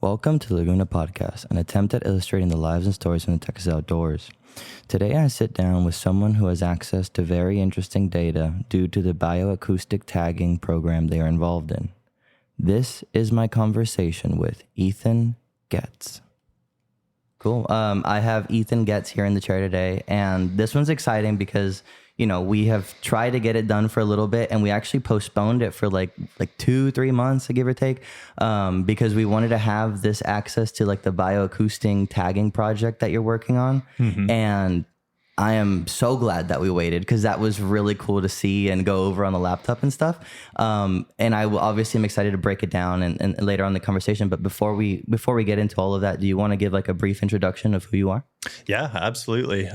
Welcome to Laguna Podcast, an attempt at illustrating the lives and stories from the Texas outdoors. Today I sit down with someone who has access to very interesting data due to the Bio-Acoustic tagging program they are involved in. This is my conversation with Ethan Getz. Cool. I have Ethan Getz here in the chair today, and this one's exciting because, you know, we have tried to get it done for a little bit, and we actually postponed it for like 2-3 months, give or take, because we wanted to have this access to like the bioacoustic tagging project that you're working on. Mm-hmm. And I am so glad that we waited because that was really cool to see and go over on the laptop and stuff. And I obviously am excited to break it down and later on in the conversation. But before we get into all of that, do you want to give like a brief introduction of who you are? Yeah, absolutely.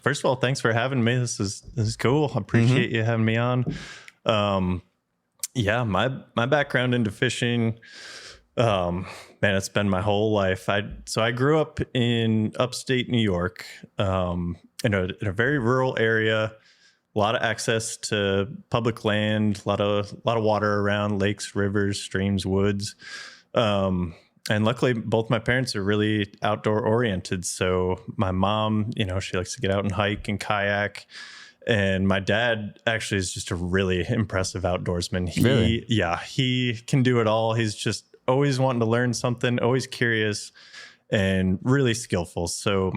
First of all, thanks for having me. This is cool. I appreciate you having me on. Yeah, my background into fishing, man, it's been my whole life. I grew up in upstate New York, in a very rural area, a lot of access to public land, a lot of water around, lakes, rivers, streams, woods. And luckily, both my parents are really outdoor oriented. So my mom, she likes to get out and hike and kayak. And my dad actually is just a really impressive outdoorsman. He can do it all. He's just always wanting to learn something, always curious and really skillful. So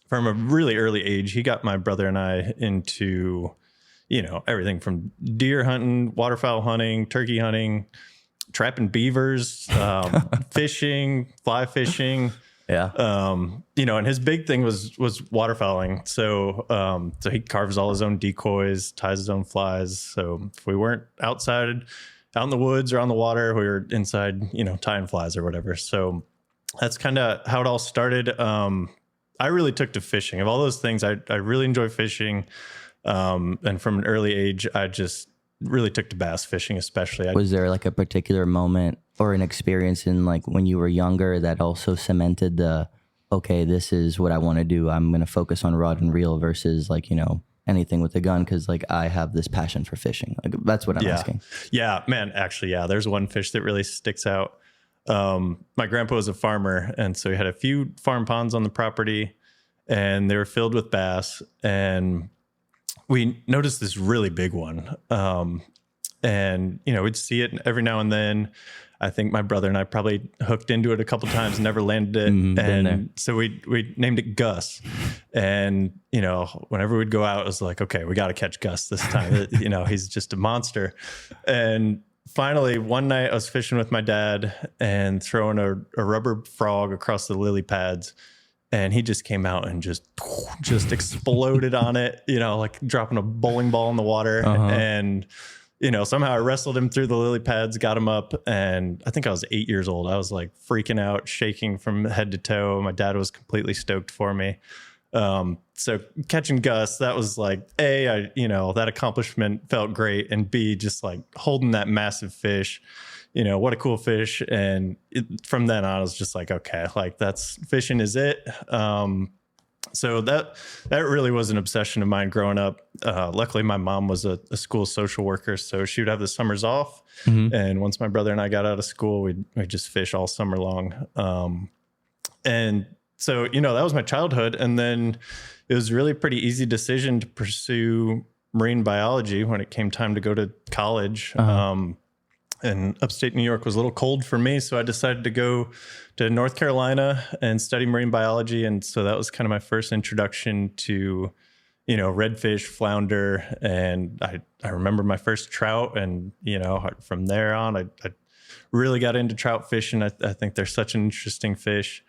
from a really early age, he got my brother and I into, everything from deer hunting, waterfowl hunting, turkey hunting, trapping beavers, fishing, fly fishing. Yeah. And his big thing was waterfowling. So he carves all his own decoys, ties his own flies. So if we weren't outside, out in the woods or on the water, we were inside, tying flies or whatever. So that's kind of how it all started. I really took to fishing. Of all those things, I really enjoy fishing. And from an early age, I just really took to bass fishing, especially. Was there like a particular moment or an experience in like when you were younger that also cemented okay, this is what I want to do. I'm going to focus on rod and reel versus like, anything with a gun. Cause like I have this passion for fishing. Like that's what I'm asking. Yeah, man. Actually, there's one fish that really sticks out. My grandpa was a farmer. And so he had a few farm ponds on the property and they were filled with bass, and we noticed this really big one. And, we'd see it every now and then. I think my brother and I probably hooked into it a couple times, never landed it. And so we named it Gus. And, whenever we'd go out, it was like, okay, we got to catch Gus this time. He's just a monster. And finally, one night I was fishing with my dad and throwing a rubber frog across the lily pads. And he just came out and just exploded on it, like dropping a bowling ball in the water. Uh-huh. And, somehow I wrestled him through the lily pads, got him up. And I think I was 8 years old. I was like freaking out, shaking from head to toe. My dad was completely stoked for me. So catching Gus, that was like, that accomplishment felt great. And B, just like holding that massive fish. What a cool fish. And from then on, I was just like, okay, like that's fishing is it. So that really was an obsession of mine growing up. Luckily, my mom was a school social worker, so she would have the summers off. Mm-hmm. And once my brother and I got out of school, we'd just fish all summer long. And so, that was my childhood. And then it was really a pretty easy decision to pursue marine biology when it came time to go to college. Uh-huh. And upstate New York was a little cold for me, so I decided to go to North Carolina and study marine biology. And so that was kind of my first introduction to, redfish, flounder. And I remember my first trout. And, from there on, I really got into trout fishing. I think they're such an interesting fish.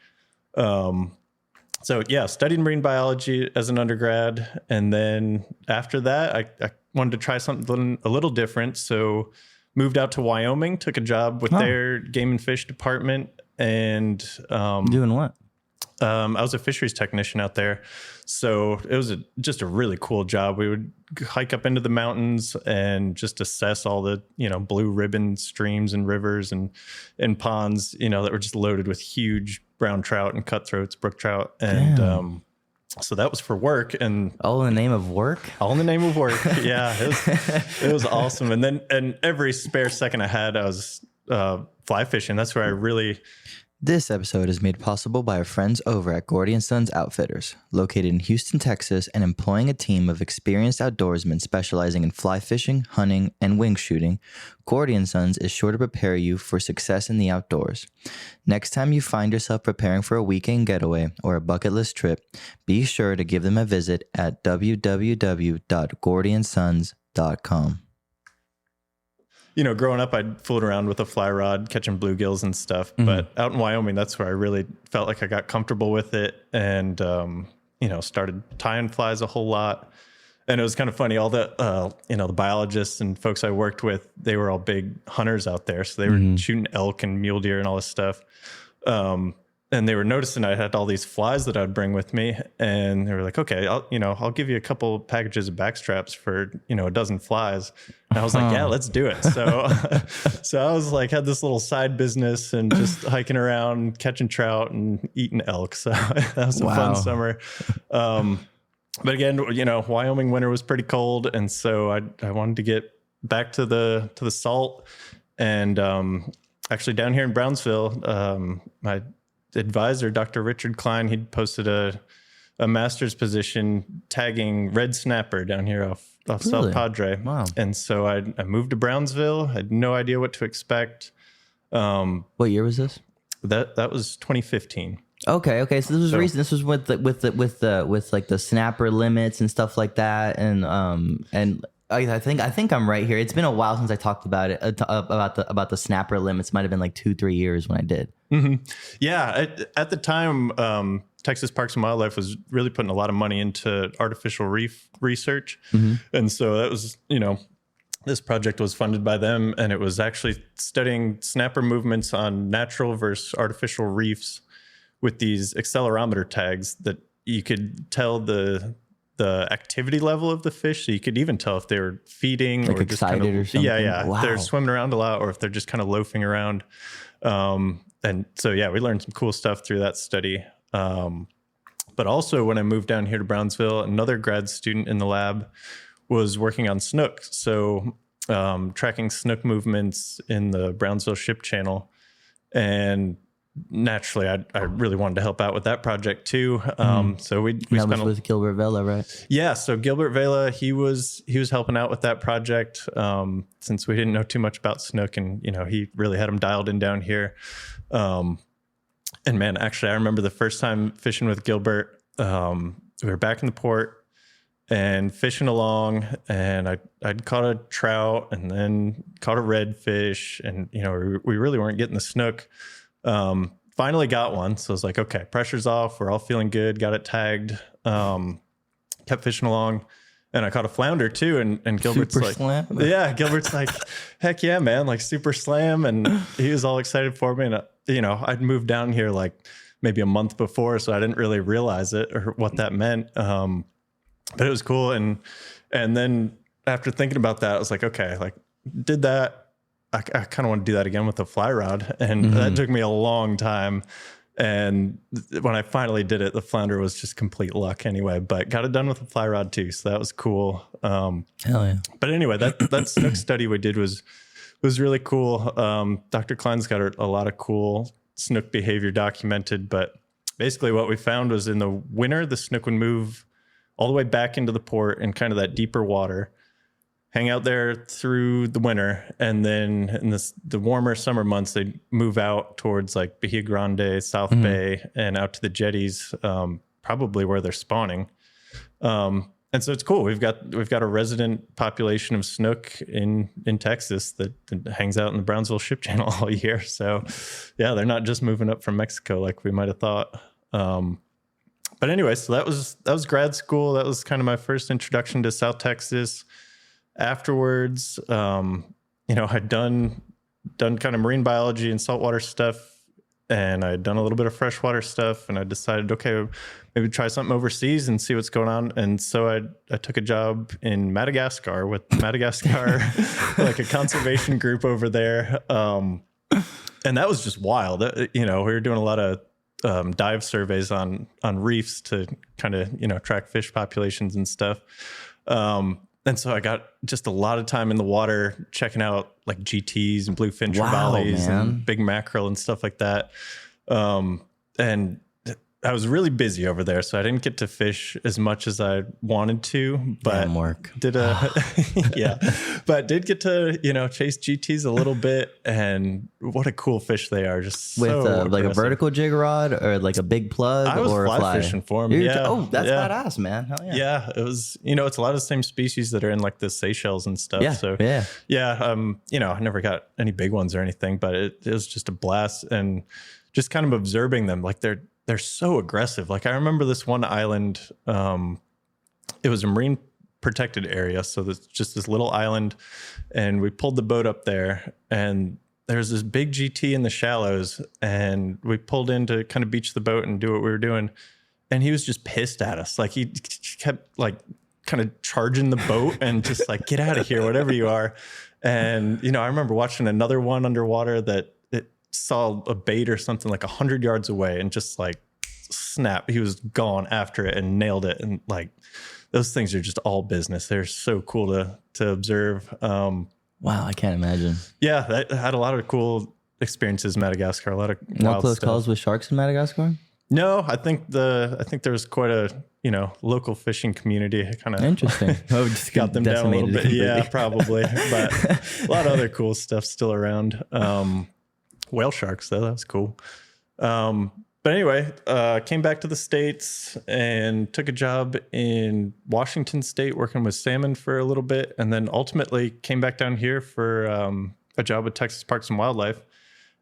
Studied marine biology as an undergrad. And then after that, I wanted to try something a little different. So moved out to Wyoming, took a job with their game and fish department. And doing what? I was a fisheries technician out there. So it was just a really cool job. We would hike up into the mountains and just assess all the, blue ribbon streams and rivers and ponds, that were just loaded with huge brown trout and cutthroats, brook trout. And so that was for work. And all in the name of work? All in the name of work. Yeah, it was awesome. And every spare second I had, I was fly fishing. That's where I really... This episode is made possible by our friends over at Gordy & Sons Outfitters, located in Houston, Texas, and employing a team of experienced outdoorsmen specializing in fly fishing, hunting, and wing shooting. Gordy & Sons is sure to prepare you for success in the outdoors. Next time you find yourself preparing for a weekend getaway or a bucket list trip, be sure to give them a visit at www.gordyandsons.com. You know, growing up, I'd fooled around with a fly rod, catching bluegills and stuff. Mm-hmm. But out in Wyoming, that's where I really felt like I got comfortable with it and, you know, started tying flies a whole lot. And it was kind of funny. All the, you know, the biologists and folks I worked with, they were all big hunters out there. So they were shooting elk and mule deer and all this stuff. And they were noticing I had all these flies that I'd bring with me, and they were like, "Okay, I'll give you a couple packages of backstraps for, you know, a dozen flies." And I was like, "Yeah, let's do it." So, so I was like, had this little side business and just hiking around, catching trout and eating elk. So that was a fun summer. But again, you know, Wyoming winter was pretty cold, and so I wanted to get back to the salt. And actually, down here in Brownsville, my advisor, Dr. Richard Klein, he'd posted a master's position tagging red snapper down here off really? South Padre. Wow. And so I moved to Brownsville. I had no idea what to expect. What year was this? That was 2015. Okay. So this was recent. This was with like the snapper limits and stuff like that. And I think I'm right here. It's been a while since I talked about it, about the snapper limits. Might have been like 2-3 years when I did. Mm-hmm. Yeah. At the time, Texas Parks and Wildlife was really putting a lot of money into artificial reef research. Mm-hmm. And so that was, you know, this project was funded by them, and it was actually studying snapper movements on natural versus artificial reefs with these accelerometer tags that you could tell the activity level of the fish. So you could even tell if they were feeding like or excited just kind of, or something. Yeah. Wow. They're swimming around a lot, or if they're just kind of loafing around. And so, yeah, we learned some cool stuff through that study. But also when I moved down here to Brownsville, another grad student in the lab was working on snook. So, tracking snook movements in the Brownsville ship channel. And naturally, I really wanted to help out with that project too. So we that was with Gilbert Vela, right? Yeah. So Gilbert Vela, he was helping out with that project since we didn't know too much about snook, and you know he really had them dialed in down here. And man, actually, I remember the first time fishing with Gilbert. We were back in the port and fishing along, and I'd caught a trout and then caught a redfish, and you know we really weren't getting the snook. Finally got one. So I was like, okay, pressure's off. We're all feeling good. Got it tagged. Kept fishing along, and I caught a flounder too. And Gilbert's super like, slam? Yeah, Gilbert's like, heck yeah, man. Like super slam. And he was all excited for me. And you know, I'd moved down here like maybe a month before, so I didn't really realize it or what that meant. But it was cool. And then after thinking about that, I was like, okay, like did that. I kind of want to do that again with the fly rod. And that took me a long time. And when I finally did it, the flounder was just complete luck anyway, but got it done with the fly rod too. So that was cool. Hell yeah. But anyway, that snook study we did was really cool. Dr. Klein's got a lot of cool snook behavior documented, but basically what we found was in the winter, the snook would move all the way back into the port in kind of that deeper water, hang out there through the winter, and then in the warmer summer months, they'd move out towards like Bahia Grande, South Bay, and out to the jetties, probably where they're spawning. And so it's cool. We've got a resident population of snook in Texas that hangs out in the Brownsville ship channel all year. So yeah, they're not just moving up from Mexico like we might have thought. But anyway, so that was grad school. That was kind of my first introduction to South Texas. Afterwards, you know, I'd done kind of marine biology and saltwater stuff, and I'd done a little bit of freshwater stuff, and I decided, okay, maybe try something overseas and see what's going on. And so I took a job in Madagascar with Madagascar, like a conservation group over there. And that was just wild. You know, we were doing a lot of dive surveys on reefs to kind of, you know, track fish populations and stuff. And so I got just a lot of time in the water checking out like GTs and bluefin trevallies and big mackerel and stuff like that. And I was really busy over there, so I didn't get to fish as much as I wanted to, but but did get to, chase GTs a little bit, and what a cool fish they are. Just with so like a vertical jig rod or like a big plug I was or fly a fly fishing for them. That's badass, man. Hell yeah. Yeah, it was, it's a lot of the same species that are in like the Seychelles and stuff. I never got any big ones or anything, but it was just a blast, and just kind of observing them, like they're so aggressive. Like I remember this one island, it was a marine protected area. So there's just this little island, and we pulled the boat up there, and there's this big GT in the shallows, and we pulled in to kind of beach the boat and do what we were doing. And he was just pissed at us. Like he kept like kind of charging the boat and just like, get out of here, whatever you are. And, I remember watching another one underwater that it saw a bait or something like 100 yards away, and just like snap, he was gone after it and nailed it. And like, those things are just all business. They're so cool to observe. Wow, I can't imagine. Yeah, I had a lot of cool experiences in Madagascar. A lot of no close calls with sharks in Madagascar. No, I think there was quite a local fishing community. Kind of interesting. Oh, just got them down a little bit. Yeah, probably. But a lot of other cool stuff still around. Whale sharks though, that was cool. But anyway, came back to the States and took a job in Washington State working with salmon for a little bit, and then ultimately came back down here for a job with Texas Parks and Wildlife.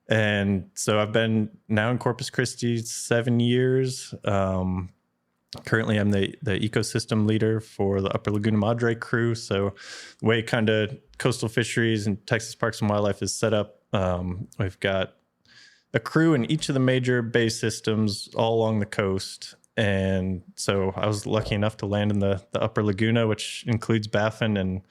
And so I've been now in Corpus Christi 7 years. Currently, I'm the ecosystem leader for the Upper Laguna Madre crew. So the way kind of coastal fisheries and Texas Parks and Wildlife is set up, we've got a crew in each of the major bay systems all along the coast. And so I was lucky enough to land in the Upper Laguna, which includes Baffin, and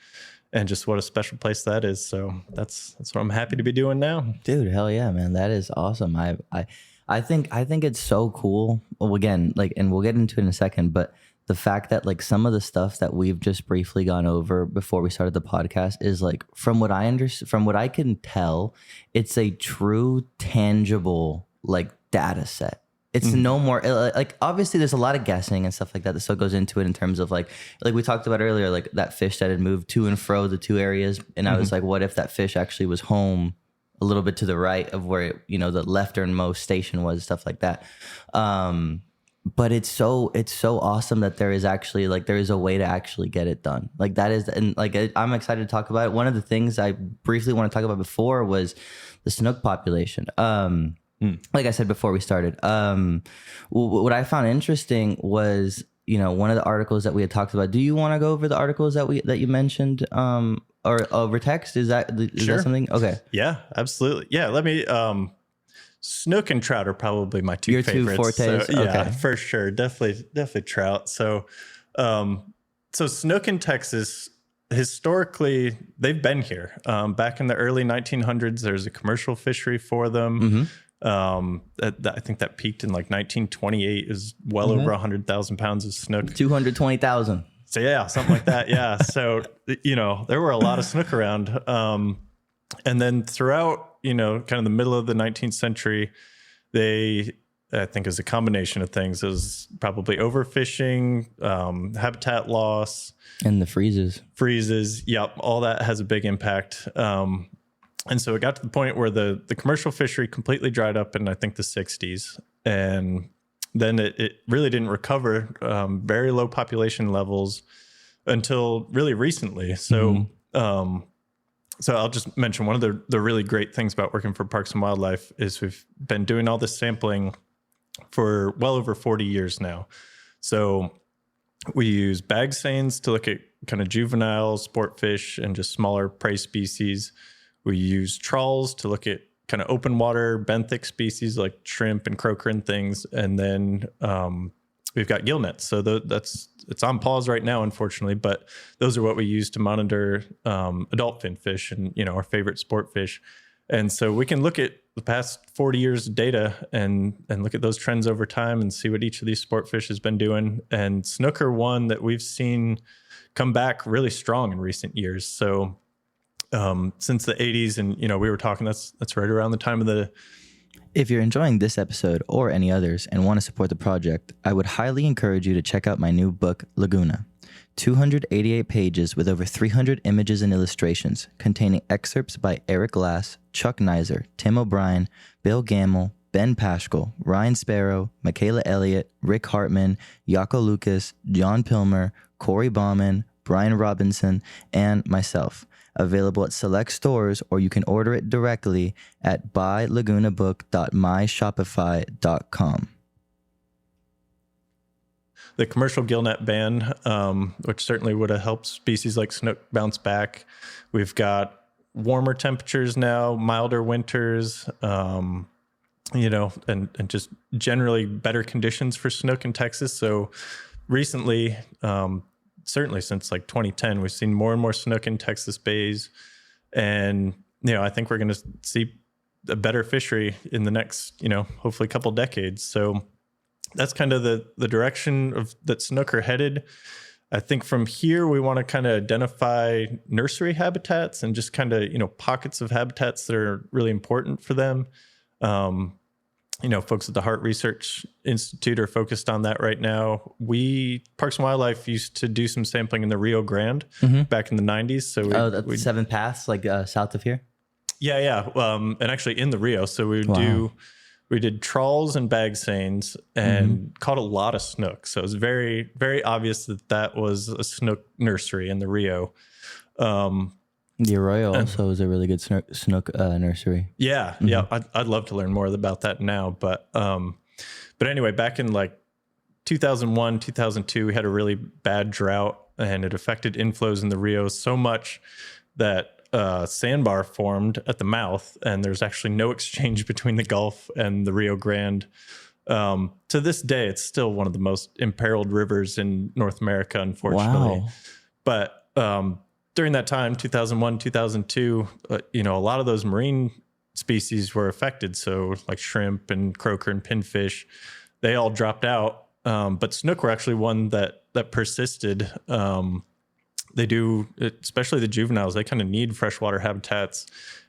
just what a special place that is. So that's what I'm happy to be doing now. Dude, hell yeah, man. That is awesome. I think it's so cool. Well, again, like, and we'll get into it in a second, but the fact that like some of the stuff that we've just briefly gone over before we started the podcast is like, from what I can tell, it's a true tangible like data set. It's no more like, obviously there's a lot of guessing and stuff like that still goes into it in terms of like we talked about earlier, like that fish that had moved to and fro the two areas. And I was like, what if that fish actually was home a little bit to the right of where it, the lefternmost station was, stuff like that. But it's so awesome that there is actually like, there is a way to actually get it done. Like that is, and like, I'm excited to talk about it. One of the things I briefly want to talk about before was the snook population. Like I said before we started, what I found interesting was, one of the articles that we had talked about. Do you want to go over the articles that you mentioned, or over text? Is that something? Okay. Yeah, absolutely. Yeah. Let me, snook and trout are probably my two Your favorites. Two fortes? So, yeah, okay. For sure. Definitely trout. So, so snook in Texas, historically, they've been here. Back in the early 1900s, there's a commercial fishery for them. I think that peaked in like 1928. Is well over 100,000 pounds of snook. 220,000. So yeah, something like that. Yeah. So, there were a lot of snook around. And then throughout, kind of the middle of the 19th century, I think it was a combination of things. It was probably overfishing, habitat loss. And the freezes. Yep. All that has a big impact. And so it got to the point where the commercial fishery completely dried up in, I think, the 60s. And then it really didn't recover, very low population levels until really recently. So, so I'll just mention one of the really great things about working for Parks and Wildlife is we've been doing all this sampling for well over 40 years now. So we use bag seines to look at kind of juvenile sport fish and just smaller prey species. We use trawls to look at kind of open water benthic species like shrimp and croaker and things. And then we've got gill nets. So it's on pause right now, unfortunately, but those are what we use to monitor adult fin fish and, our favorite sport fish. And so we can look at the past 40 years of data and look at those trends over time and see what each of these sport fish has been doing. And snook are one that we've seen come back really strong in recent years. So since the 80s, and we were talking, that's right around the time of the. If you're enjoying this episode or any others and want to support the project, I would highly encourage you to check out my new book, Laguna. 288 pages with over 300 images and illustrations, containing excerpts by Eric Glass, Chuck Nizer, Tim O'Brien, Bill Gamble, Ben Paschal, Ryan Sparrow, Michaela Elliott, Rick Hartman, Jaco Lucas, John Pilmer, Corey Bauman, Brian Robinson, and myself. Available at select stores, or you can order it directly at buylagunabook.myshopify.com. The commercial gillnet ban, which certainly would have helped species like snook bounce back. We've got warmer temperatures now, milder winters, and just generally better conditions for snook in Texas. So recently, certainly since like 2010, we've seen more and more snook in Texas bays. And, I think we're going to see a better fishery in the next, hopefully a couple decades. So that's kind of the direction of that snook are headed. I think from here, we want to kind of identify nursery habitats and just kind of, pockets of habitats that are really important for them. Folks at the Hart Research Institute are focused on that right now. Parks and Wildlife used to do some sampling in the Rio Grande back in the 90s. So that's 7 Paths, like south of here? Yeah. And actually in the Rio. So we did trawls and bag seines and caught a lot of snook. So it was very, very obvious that was a snook nursery in the Rio. The Arroyo also is a really good snook nursery. Yeah. I'd love to learn more about that now. But anyway, back in like 2001, 2002, we had a really bad drought, and it affected inflows in the Rio so much that sandbar formed at the mouth, and there's actually no exchange between the Gulf and the Rio Grande. To this day, it's still one of the most imperiled rivers in North America, unfortunately. Wow. But during that time, 2001, 2002, a lot of those marine species were affected. So like shrimp and croaker and pinfish, they all dropped out. But snook were actually one that persisted. They do, especially the juveniles, they kind of need freshwater habitats.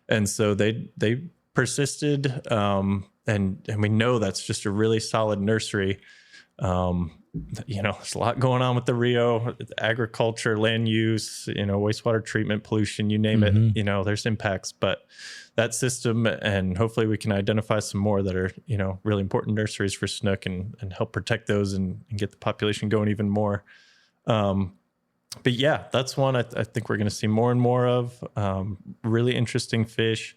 And so they persisted. And we know that's just a really solid nursery. There's a lot going on with the Rio, agriculture, land use, wastewater treatment, pollution, you name it, there's impacts, but that system, and hopefully we can identify some more that are, really important nurseries for snook and help protect those and get the population going even more. But yeah, that's one I think we're going to see more and more of, really interesting fish.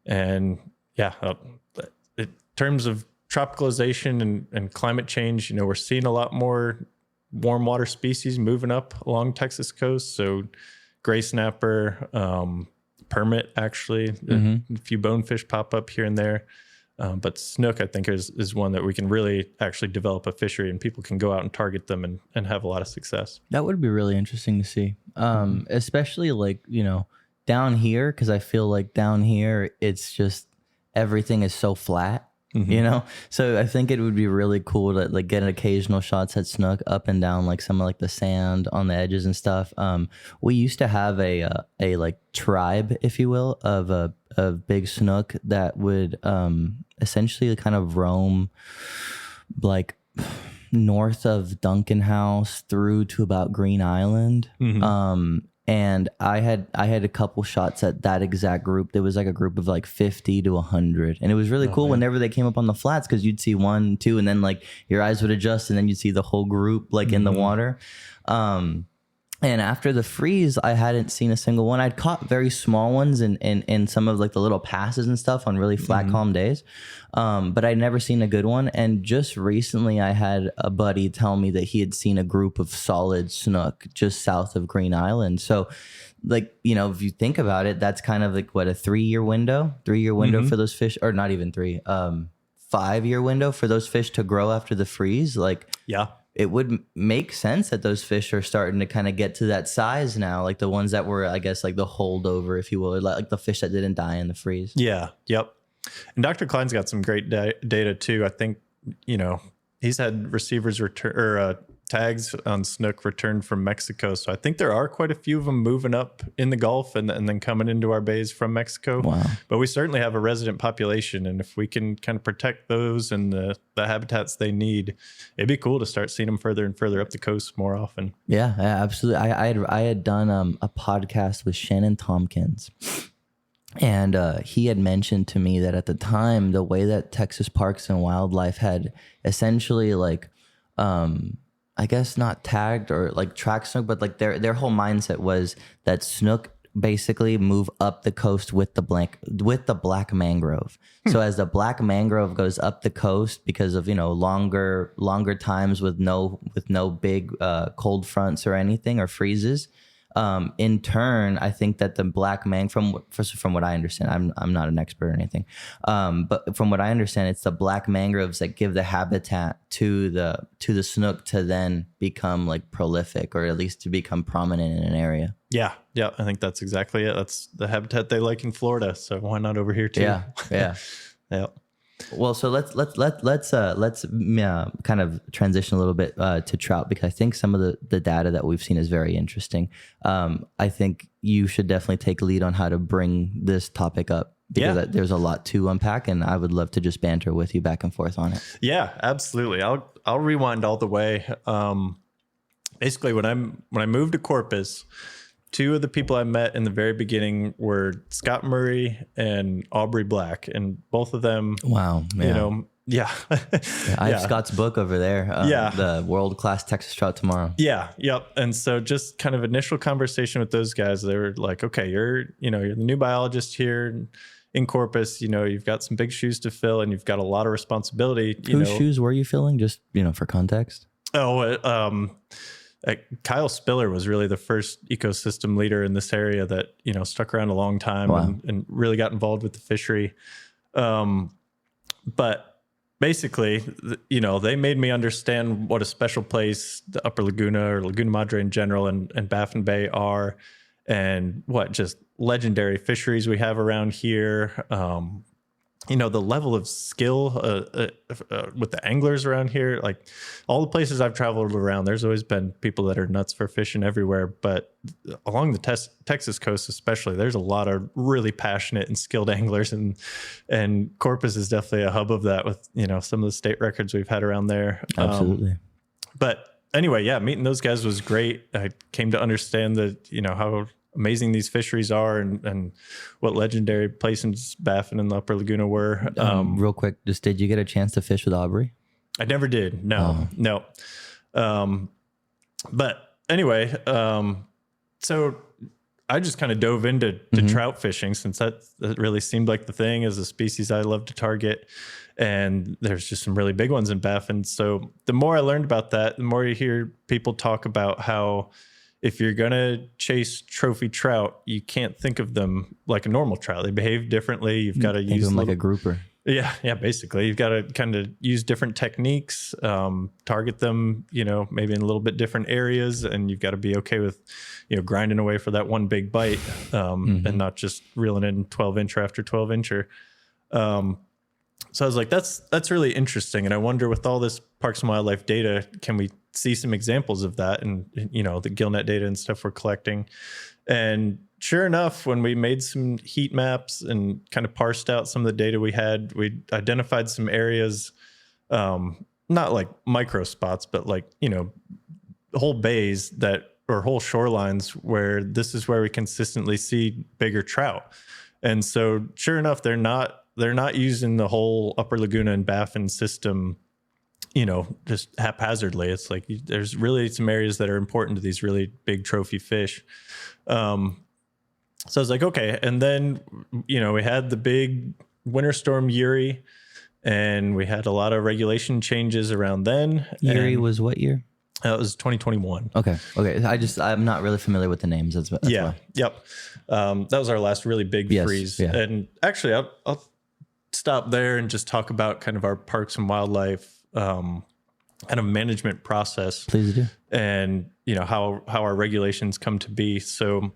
And yeah, in terms of tropicalization and climate change, we're seeing a lot more warm water species moving up along Texas coast. So gray snapper, permit, actually, a few bonefish pop up here and there. But snook, I think, is one that we can really actually develop a fishery, and people can go out and target them and have a lot of success. That would be really interesting to see, especially like, down here, because I feel like down here, it's just everything is so flat. So I think it would be really cool to like get occasional shots at snook up and down like some of like the sand on the edges and stuff. We used to have a like tribe, if you will, of big snook that would essentially kind of roam like north of Duncan House through to about Green Island. And I had a couple shots at that exact group. There was like a group of like 50 to 100. And it was really cool whenever they came up on the flats, because you'd see 1, 2, and then like your eyes would adjust and then you'd see the whole group like in the water. And after the freeze, I hadn't seen a single one. I'd caught very small ones in some of like the little passes and stuff on really flat, calm days. But I'd never seen a good one. And just recently I had a buddy tell me that he had seen a group of solid snook just south of Green Island. So like, if you think about it, that's kind of like what, a 3-year window for those fish, or not even 3, 5-year window for those fish to grow after the freeze. Like, yeah. It would make sense that those fish are starting to kind of get to that size now, like the ones that were, I guess, like the holdover, if you will, or like the fish that didn't die in the freeze. Yeah. Yep. And Dr. Klein's got some great data too. I think, he's had receivers tags on snook returned from Mexico. So I think there are quite a few of them moving up in the Gulf and then coming into our bays from Mexico. Wow. But we certainly have a resident population. And if we can kind of protect those and the habitats they need, it'd be cool to start seeing them further and further up the coast more often. Yeah, absolutely. I had done a podcast with Shannon Tompkins. And he had mentioned to me that at the time, the way that Texas Parks and Wildlife had essentially like, I guess not tagged or like tracked snook, but like their whole mindset was that snook basically move up the coast with the black mangrove. So as the black mangrove goes up the coast because of, you know, longer times with no big cold fronts or anything or freezes. In turn, I think that the black from what I understand, I'm not an expert or anything, but from what I understand, it's the black mangroves that give the habitat to the snook to then become like prolific, or at least to become prominent in an area. Yeah, I think that's exactly it. That's the habitat they like in Florida, so why not over here too? Yeah. Well, so let's kind of transition a little bit to trout, because I think some of the data that we've seen is very interesting. I think you should definitely take lead on how to bring this topic up, because there's a lot to unpack, and I would love to just banter with you back and forth on it. Yeah, absolutely. I'll rewind all the way. Basically, when I moved to Corpus, two of the people I met in the very beginning were Scott Murray and Aubrey Black, and both of them, wow, you know, I have Scott's book over there. The world-class Texas trout tomorrow. Yep. And so just kind of initial conversation with those guys, they were like, okay, you're the new biologist here in Corpus, you know, you've got some big shoes to fill and you've got a lot of responsibility. Whose shoes were you filling? Just, you know, for context. Kyle Spiller was really the first ecosystem leader in this area that, you know, stuck around a long time. Wow. and really got involved with the fishery. But basically, you know, they made me understand what a special place the Upper Laguna or Laguna Madre in general and Baffin Bay are, and what just legendary fisheries we have around here. You know, the level of skill with the anglers around here, like all the places I've traveled around, there's always been people that are nuts for fishing everywhere. But along the Texas coast especially, there's a lot of really passionate and skilled anglers. And Corpus is definitely a hub of that with, you know, some of the state records we've had around there. Absolutely. But anyway, yeah, meeting those guys was great. I came to understand that, you know, how amazing these fisheries are and what legendary places Baffin and the Upper Laguna were. Real quick, just did you get a chance to fish with Aubrey? I never did. No. But anyway, so I just kind of dove into trout fishing, since that really seemed like the thing as a species I love to target. And there's just some really big ones in Baffin. So the more I learned about that, the more you hear people talk about how if you're going to chase trophy trout, you can't think of them like a normal trout. They behave differently. You've got to use them like a grouper. Yeah, basically. You've got to kind of use different techniques, target them, you know, maybe in a little bit different areas, and you've got to be okay with, you know, grinding away for that one big bite, and not just reeling in 12-incher after 12-incher. So I was like, that's really interesting. And I wonder, with all this Parks and Wildlife data, can we see some examples of that? And, you know, the gillnet data and stuff we're collecting. And sure enough, when we made some heat maps and kind of parsed out some of the data we had, we identified some areas, not like micro spots, but like, you know, whole bays or whole shorelines where this is where we consistently see bigger trout. And so sure enough, they're not using the whole Upper Laguna and Baffin system, you know, just haphazardly. It's like there's really some areas that are important to these really big trophy fish. So I was like, okay. And then, you know, we had the big winter storm Uri, and we had a lot of regulation changes around then. Uri was what year? It was 2021. Okay. I'm not really familiar with the names. That's yeah. Why. Yep. That was our last really big freeze. Yeah. And actually, I'll stop there and just talk about kind of our parks and wildlife kind of management process. Please do. And, you know, how our regulations come to be. So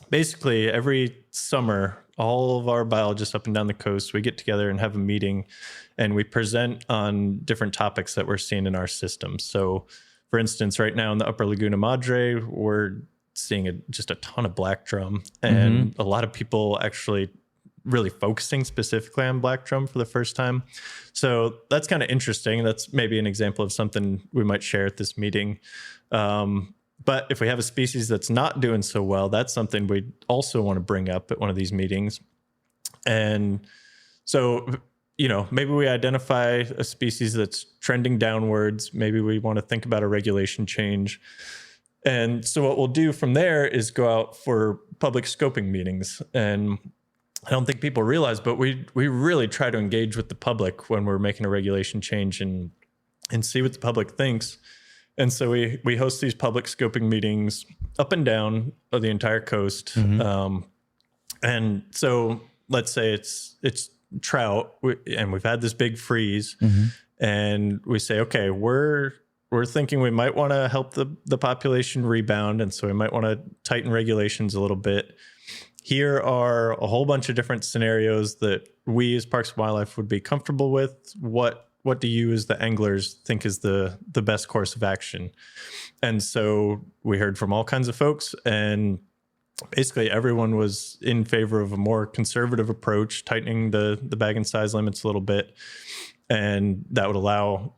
basically every summer, all of our biologists up and down the coast, we get together and have a meeting, and we present on different topics that we're seeing in our system. So For instance, right now in the Upper Laguna Madre, we're seeing just a ton of black drum, and a lot of people actually really focusing specifically on black drum for the first time. So that's kind of interesting. That's maybe an example of something we might share at this meeting. But if we have a species that's not doing so well, that's something we also want to bring up at one of these meetings. And so, maybe we identify a species that's trending downwards. Maybe we want to think about a regulation change. And so what we'll do from there is go out for public scoping meetings. And I don't think people realize, but we really try to engage with the public when we're making a regulation change and see what the public thinks. And so we host these public scoping meetings up and down of the entire coast. And so let's say it's trout, and we've had this big freeze, and we say, okay, we're thinking we might want to help the population rebound, and so we might want to tighten regulations a little bit. Here are a whole bunch of different scenarios that we as Parks and Wildlife would be comfortable with. What do you as the anglers think is the best course of action? And so we heard from all kinds of folks, and basically everyone was in favor of a more conservative approach, tightening the bag and size limits a little bit. And that would allow,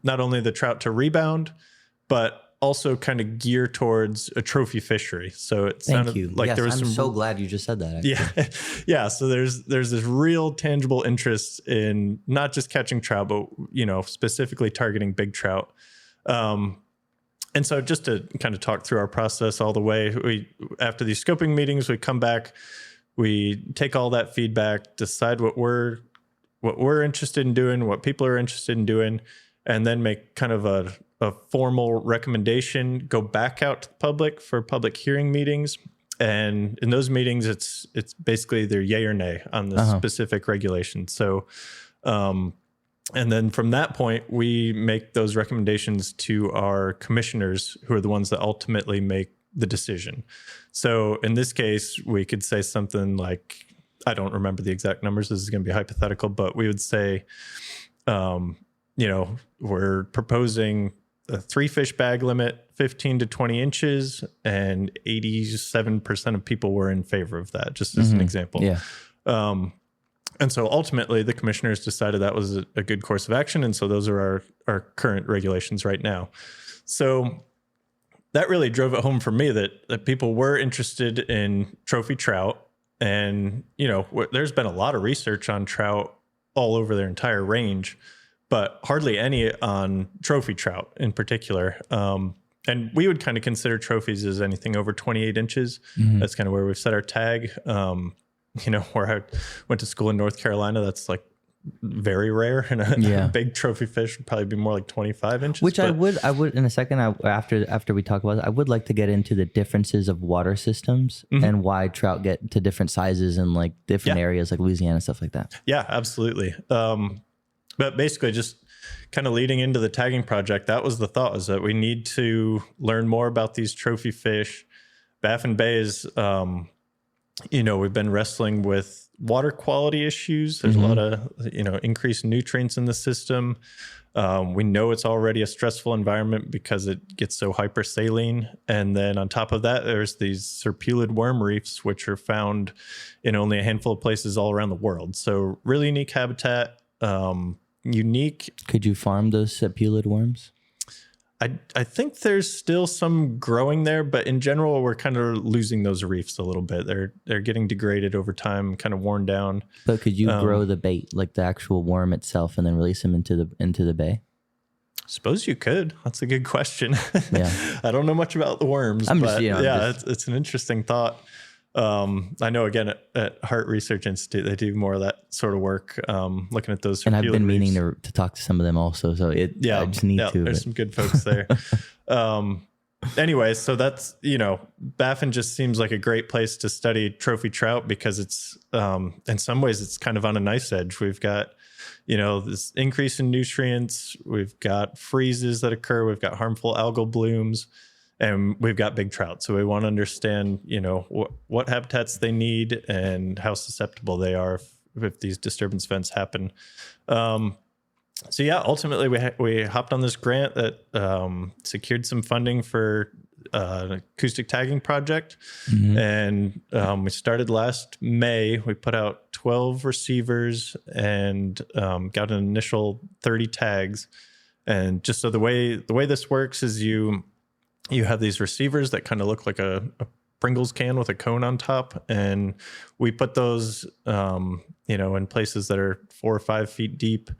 not only the trout to rebound, but also kind of gear towards a trophy fishery. So it sounded like there was I'm so glad you just said that. Actually. Yeah. So there's this real tangible interest in not just catching trout, but, specifically targeting big trout. And so just to kind of talk through our process all the way, after these scoping meetings, we come back, we take all that feedback, decide what we're interested in doing, what people are interested in doing, and then make kind of a formal recommendation, go back out to the public for public hearing meetings. And in those meetings, it's basically either yay or nay on the specific regulation. So, and then from that point, we make those recommendations to our commissioners, who are the ones that ultimately make the decision. So in this case, we could say something like, I don't remember the exact numbers, this is going to be hypothetical, but we would say, we're proposing a 3-fish bag limit, 15 to 20 inches, and 87% of people were in favor of that, just as an example. Yeah. And so ultimately the commissioners decided that was a good course of action. And so those are our current regulations right now. So that really drove it home for me that people were interested in trophy trout. And, there's been a lot of research on trout all over their entire range, but hardly any on trophy trout in particular. And we would kind of consider trophies as anything over 28 inches. That's kind of where we've set our tag. Where I went to school in North Carolina, that's like very rare. And a big trophy fish would probably be more like 25 inches. Which I would in a second, after we talk about it, I would like to get into the differences of water systems and why trout get to different sizes in like different areas like Louisiana, stuff like that. Yeah, absolutely. But basically just kind of leading into the tagging project, that was the thought, was that we need to learn more about these trophy fish. Baffin Bay is, we've been wrestling with water quality issues. There's a lot of, increased nutrients in the system. We know it's already a stressful environment because it gets so hypersaline. And then on top of that, there's these serpulid worm reefs, which are found in only a handful of places all around the world. So really unique habitat, unique. Could you farm those serpulid worms? I think there's still some growing there, but in general, we're kind of losing those reefs a little bit. They're getting degraded over time, kind of worn down. But could you grow the bait, like the actual worm itself, and then release them into the bay? Suppose you could. That's a good question. Yeah, I don't know much about the worms, it's an interesting thought. I know again at Heart Research Institute, they do more of that sort of work, looking at those. And I've been meaning to talk to some of them also. So I just need to. There's some good folks there. Anyway, so that's, Baffin just seems like a great place to study trophy trout because it's, in some ways it's kind of on a nice edge. We've got, this increase in nutrients. We've got freezes that occur. We've got harmful algal blooms. And we've got big trout. So we want to understand, what habitats they need and how susceptible they are if these disturbance events happen. So yeah, ultimately we hopped on this grant that secured some funding for an acoustic tagging project. And we started last May. We put out 12 receivers and got an initial 30 tags. And just so the way this works is you have these receivers that kind of look like a Pringles can with a cone on top, and we put those in places that are 4 or 5 feet deep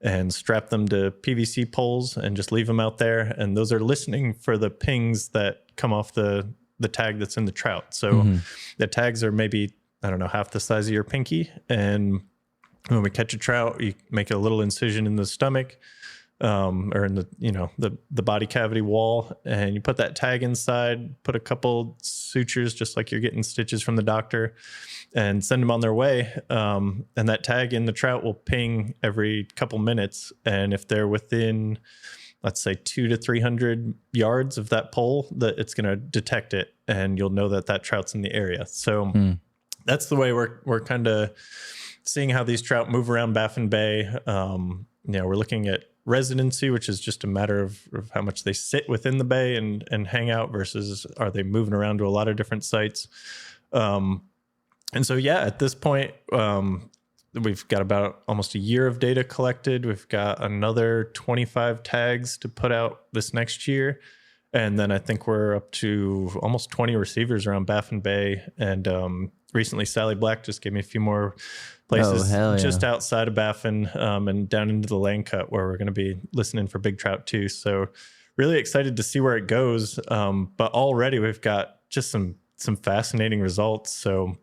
and strap them to PVC poles and just leave them out there. And those are listening for the pings that come off the tag that's in the trout. So the tags are maybe, I don't know, half the size of your pinky. And when we catch a trout, you make a little incision in the stomach, or in the body cavity wall, and you put that tag inside, put a couple sutures just like you're getting stitches from the doctor, and send them on their way. And that tag in the trout will ping every couple minutes. And if they're within, let's say 200 to 300 yards of that pole, that it's going to detect it, and you'll know that trout's in the area. So that's the way we're kind of seeing how these trout move around Baffin Bay. We're looking at residency, which is just a matter of how much they sit within the bay and hang out, versus are they moving around to a lot of different sites. And so, yeah, at this point, we've got about almost a year of data collected. We've got another 25 tags to put out this next year. And then I think we're up to almost 20 receivers around Baffin Bay. And recently, Sally Black just gave me a few more places just outside of Baffin, and down into the Lane Cut, where we're going to be listening for big trout too. So really excited to see where it goes. But already we've got just some fascinating results. So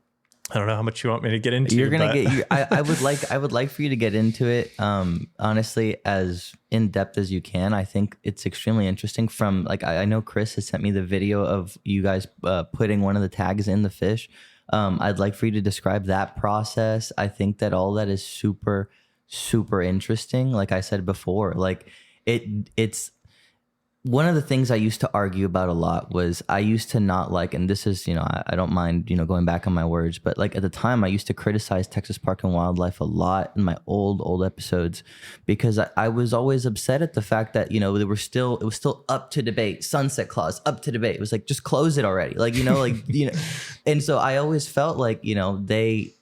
I don't know how much you want me to get into. You're gonna get. I would like for you to get into it. Honestly, as in depth as you can. I think it's extremely interesting. From like, I know Chris has sent me the video of you guys putting one of the tags in the fish. I'd like for you to describe that process. I think that all that is super, super interesting. Like I said before, like it's one of the things I used to argue about a lot was I used to not like, and this is, I don't mind, going back on my words, but like at the time I used to criticize Texas Park and Wildlife a lot in my old episodes, because I was always upset at the fact that, it was still up to debate, sunset clause, up to debate. It was like, just close it already. Like, and so I always felt like, it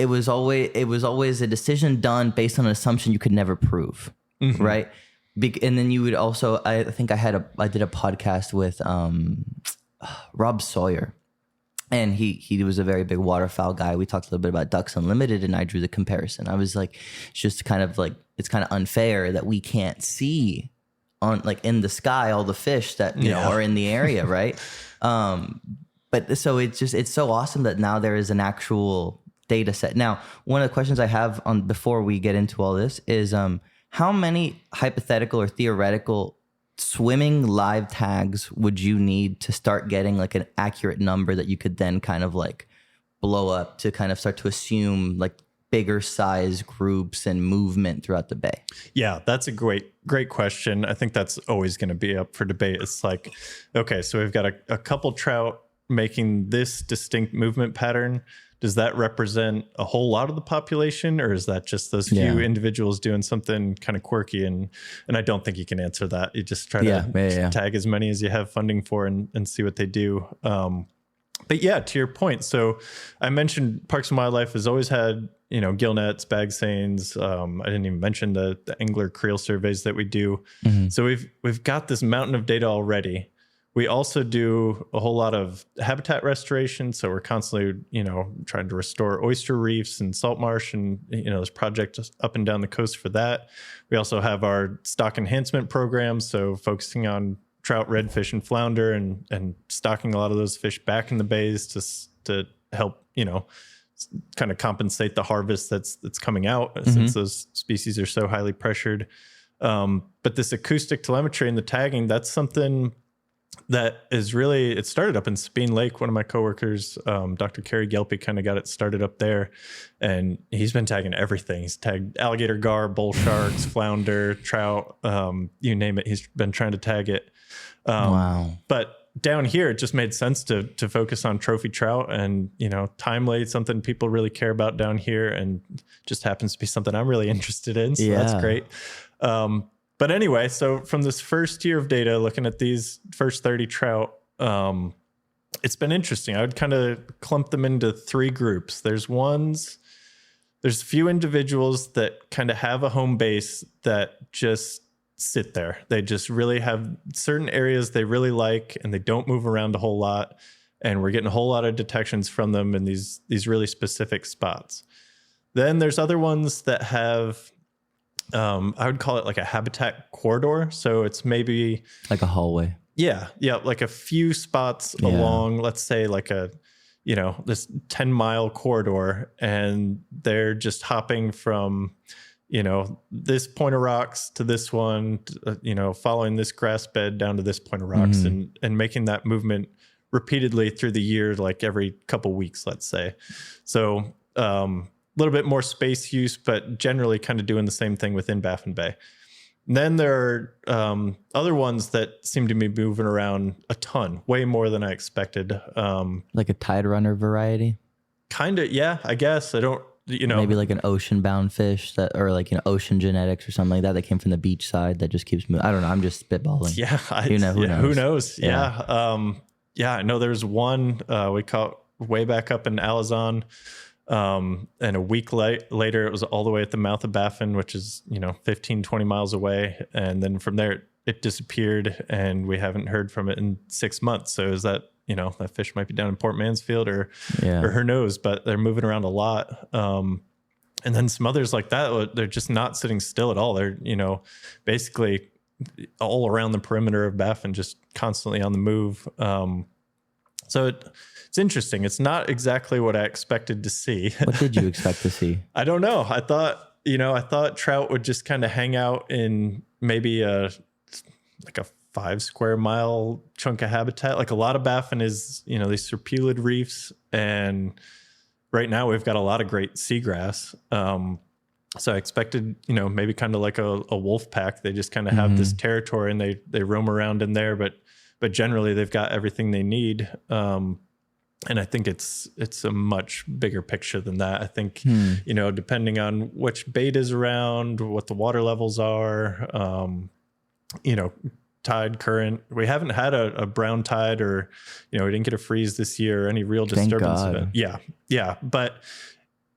was always a decision done based on an assumption you could never prove. Right. And then you would also, I think I did a podcast with Rob Sawyer, and he was a very big waterfowl guy. We talked a little bit about Ducks Unlimited, and I drew the comparison. I was like, it's just kind of like, it's kind of unfair that we can't see on like in the sky all the fish that are in the area, right? But so it's so awesome that now there is an actual data set. Now, one of the questions I have before we get into all this is how many hypothetical or theoretical swimming live tags would you need to start getting like an accurate number that you could then kind of like blow up to kind of start to assume like bigger size groups and movement throughout the bay? Yeah, that's a great question. I think that's always going to be up for debate. It's like, okay, so we've got a couple trout making this distinct movement pattern. Does that represent a whole lot of the population, or is that just those few individuals doing something kind of quirky? And I don't think you can answer that. You just try to tag as many as you have funding for and see what they do. But yeah, to your point. So I mentioned Parks and Wildlife has always had, gill nets, bag seines. I didn't even mention the angler creel surveys that we do. So we've got this mountain of data already. We also do a whole lot of habitat restoration. So we're constantly, trying to restore oyster reefs and salt marsh, and, there's projects up and down the coast for that. We also have our stock enhancement program. So focusing on trout, redfish, and flounder, and stocking a lot of those fish back in the bays to help, kind of compensate the harvest that's coming out, since those species are so highly pressured. But this acoustic telemetry and the tagging, that's something that is really, it started up in Sabine Lake. One of my coworkers, Dr. Kerry Gelpy, kind of got it started up there, and he's been tagging everything. He's tagged alligator gar, bull sharks, flounder, trout, you name it. He's been trying to tag it. Wow. But down here, it just made sense to focus on trophy trout, and, timely, something people really care about down here, and just happens to be something I'm really interested in. So that's great. But anyway, so from this first year of data, looking at these first 30 trout, it's been interesting. I would kind of clump them into three groups. There's a few individuals that kind of have a home base that just sit there. They just really have certain areas they really like, and they don't move around a whole lot. And we're getting a whole lot of detections from them in these really specific spots. Then there's other ones that have, I would call it like a habitat corridor. So it's maybe like a hallway. Yeah. Like a few spots along, let's say like this 10-mile corridor, and they're just hopping from, this point of rocks to this one, following this grass bed down to this point of rocks, and making that movement repeatedly through the year, like every couple weeks, let's say. So a little bit more space use, but generally kind of doing the same thing within Baffin Bay. And then there are other ones that seem to be moving around a ton, way more than I expected. Like a tide runner variety? Kind of, yeah, I guess. I don't, Maybe like an ocean-bound fish or like ocean genetics or something like that came from the beach side that just keeps moving. I don't know. I'm just spitballing. Yeah. Who knows? Who knows? Yeah. I know there's one we caught way back up in Alizon. And a week later, it was all the way at the mouth of Baffin, which is, 15, 20 miles away. And then from there, it disappeared, and we haven't heard from it in 6 months. So is that, that fish might be down in Port Mansfield or who knows, but they're moving around a lot. And then some others like that, they're just not sitting still at all. They're, basically all around the perimeter of Baffin, just constantly on the move. So it's interesting. It's not exactly what I expected to see. What did you expect to see? I don't know. I thought trout would just kind of hang out in maybe a 5 square mile chunk of habitat. Like a lot of Baffin is, these serpulid reefs. And right now we've got a lot of great seagrass. So I expected, maybe kind of like a wolf pack. They just kind of have this territory, and they roam around in there, but generally they've got everything they need. And I think it's a much bigger picture than that. I think, depending on which bait is around, what the water levels are, tide, current. We haven't had a brown tide, or, we didn't get a freeze this year, or any real disturbance event. Yeah. But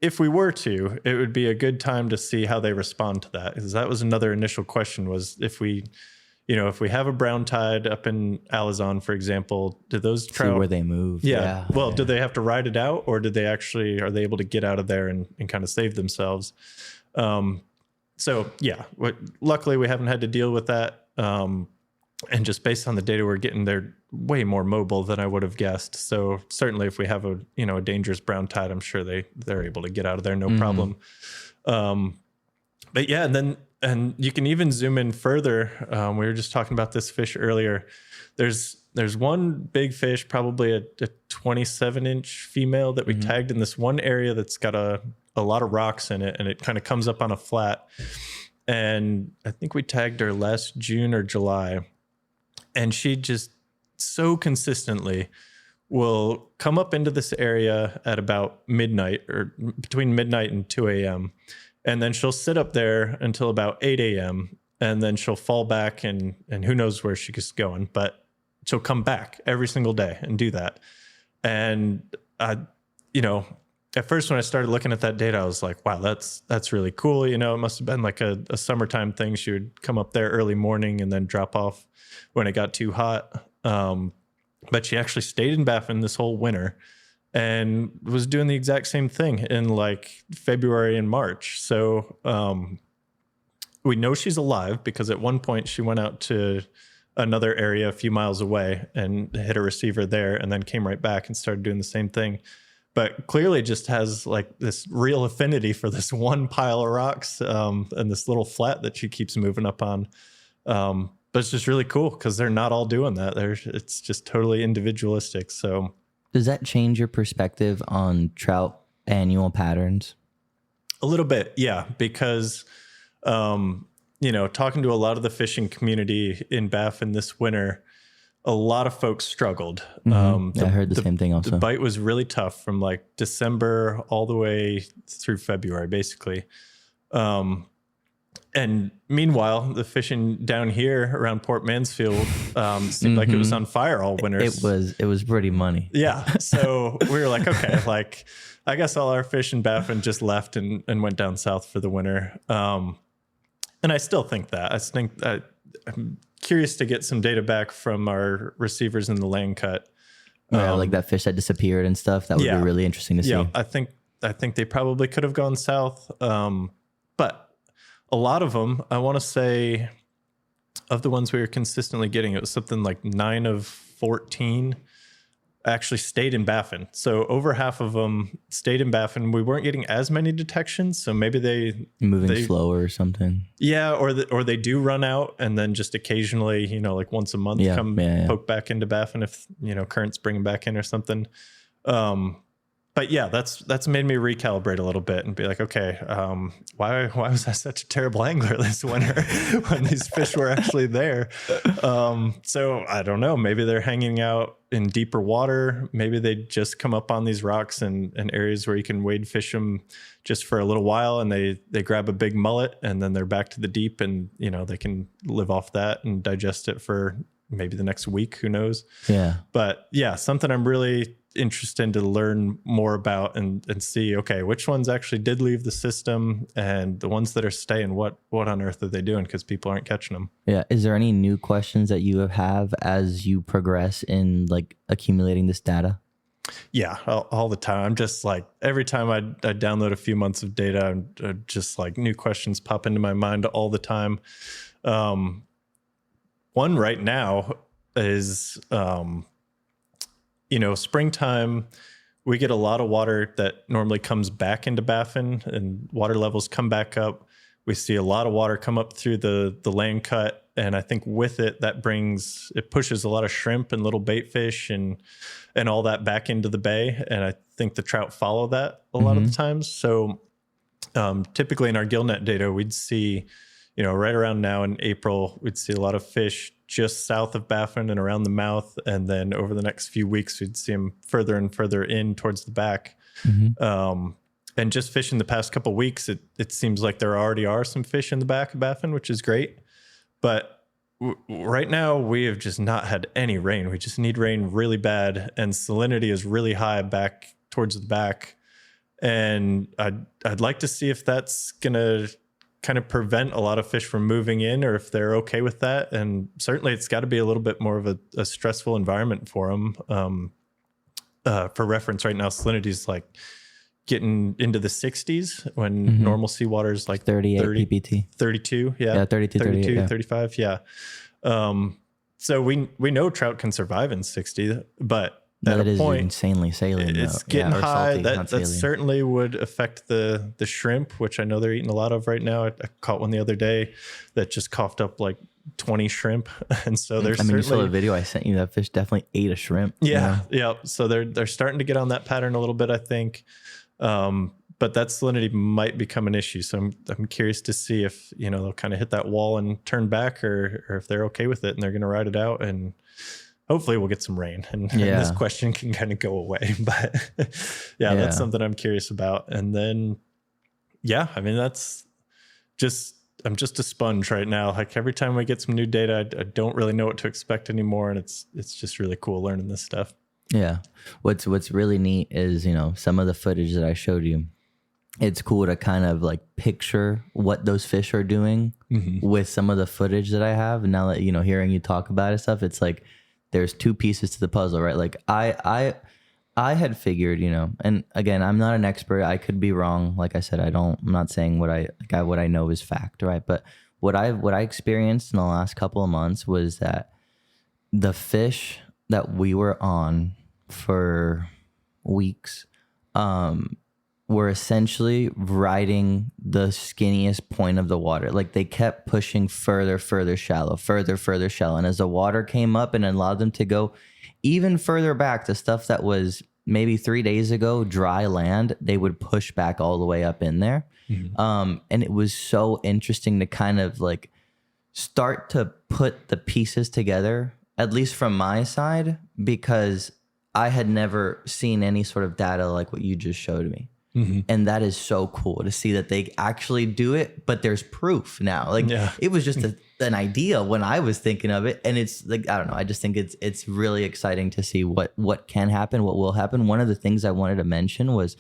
if we were to, it would be a good time to see how they respond to that. Because that was another initial question, was if we have a brown tide up in Alizon, for example, do those trout... See where they move. Yeah. Well, do they have to ride it out, or are they able to get out of there and kind of save themselves? Luckily we haven't had to deal with that. And just based on the data we're getting, they're way more mobile than I would have guessed. So certainly if we have a dangerous brown tide, I'm sure they're able to get out of there, no problem. But yeah, and you can even zoom in further. We were just talking about this fish earlier. There's one big fish, probably a 27-inch female that we tagged in this one area that's got a lot of rocks in it, and it kind of comes up on a flat. And I think we tagged her last June or July, and she just so consistently will come up into this area at about midnight, or between midnight and 2 a.m., and then she'll sit up there until about 8 a.m. And then she'll fall back, and who knows where she's going, but she'll come back every single day and do that. And, at first when I started looking at that data, I was like, wow, that's really cool. It must have been like a summertime thing. She would come up there early morning and then drop off when it got too hot. But she actually stayed in Baffin this whole winter and was doing the exact same thing in like February and March. So we know she's alive, because at one point she went out to another area a few miles away and hit a receiver there, and then came right back and started doing the same thing. But clearly just has like this real affinity for this one pile of rocks and this little flat that she keeps moving up on. But it's just really cool, because they're not all doing that. It's just totally individualistic. So does that change your perspective on trout annual patterns? A little bit, yeah, because, talking to a lot of the fishing community in Baffin this winter, a lot of folks struggled. I heard the same thing also. The bite was really tough from like December all the way through February, basically. And meanwhile, the fishing down here around Port Mansfield seemed like it was on fire all winter. It was pretty money. Yeah. So we were like, okay, like I guess all our fish in Baffin just left and went down south for the winter. And I still think that. I think I'm curious to get some data back from our receivers in the land cut. Like that fish that disappeared and stuff. That would be really interesting to see. Yeah, I think they probably could have gone south. But a lot of them, I want to say, of the ones we were consistently getting, it was something like 9 of 14 actually stayed in Baffin. So over half of them stayed in Baffin. We weren't getting as many detections, so maybe they moving slower or something. Yeah, or they do run out and then just occasionally, like once a month, poke back into Baffin if currents bring them back in or something. But yeah, that's made me recalibrate a little bit and be like, okay, why was I such a terrible angler this winter when these fish were actually there? So I don't know. Maybe they're hanging out in deeper water. Maybe they just come up on these rocks and areas where you can wade fish them just for a little while, and they grab a big mullet and then they're back to the deep, and they can live off that and digest it for maybe the next week. Who knows? Yeah. But yeah, something I'm really interested to learn more about and see, okay, which ones actually did leave the system, and the ones that are staying, what on earth are they doing, because people aren't catching them. Yeah. Is there any new questions that you have as you progress in like accumulating this data? Yeah, all the time. I'm just like, every time I download a few months of data, I'm just like new questions pop into my mind all the time. One right now is springtime, we get a lot of water that normally comes back into Baffin, and water levels come back up. We see a lot of water come up through the land cut. And I think with it, it pushes a lot of shrimp and little bait fish and all that back into the bay. And I think the trout follow that a lot of the times. So typically in our gillnet data, we'd see, right around now in April, we'd see a lot of fish just south of Baffin and around the mouth. And then over the next few weeks, we'd see them further and further in towards the back. And just fishing the past couple of weeks, it seems like there already are some fish in the back of Baffin, which is great. But right now, we have just not had any rain. We just need rain really bad. And salinity is really high back towards the back. And I'd like to see if that's going to kind of prevent a lot of fish from moving in, or if they're okay with that. And certainly it's got to be a little bit more of a stressful environment for them. For reference, right now, salinity is like getting into the 60s when normal seawater is like 38 ppt, 32. Yeah, 32, 35. Yeah. So we know trout can survive in 60, but at a point, insanely saline. It's getting high. That certainly would affect the shrimp, which I know they're eating a lot of right now. I caught one the other day that just coughed up like 20 shrimp, and so there's. You saw the video I sent you. That fish definitely ate a shrimp. Yeah. So they're starting to get on that pattern a little bit, I think. But that salinity might become an issue. So I'm curious to see if they'll kind of hit that wall and turn back, or if they're okay with it and they're going to ride it out, and hopefully we'll get some rain and this question can kind of go away. But that's something I'm curious about. And then, that's just, I'm just a sponge right now. Like every time we get some new data, I don't really know what to expect anymore. And it's just really cool learning this stuff. Yeah. What's really neat is, some of the footage that I showed you, it's cool to kind of like picture what those fish are doing with some of the footage that I have. And now that, hearing you talk about it stuff, it's like, there's two pieces to the puzzle, right? Like I had figured, and again, I'm not an expert. I could be wrong. Like I said, I'm not saying what I know is fact, right? But what I experienced in the last couple of months was that the fish that we were on for weeks, were essentially riding the skinniest point of the water. Like they kept pushing further shallow. And as the water came up and allowed them to go even further back, the stuff that was maybe 3 days ago dry land, they would push back all the way up in there. And it was so interesting to kind of like start to put the pieces together at least from my side, because I had never seen any sort of data like what you just showed me. And that is so cool to see that they actually do it, but there's proof now. Like it was just an idea when I was thinking of it. And it's like, I don't know. I just think it's really exciting to see what can happen, what will happen. One of the things I wanted to mention was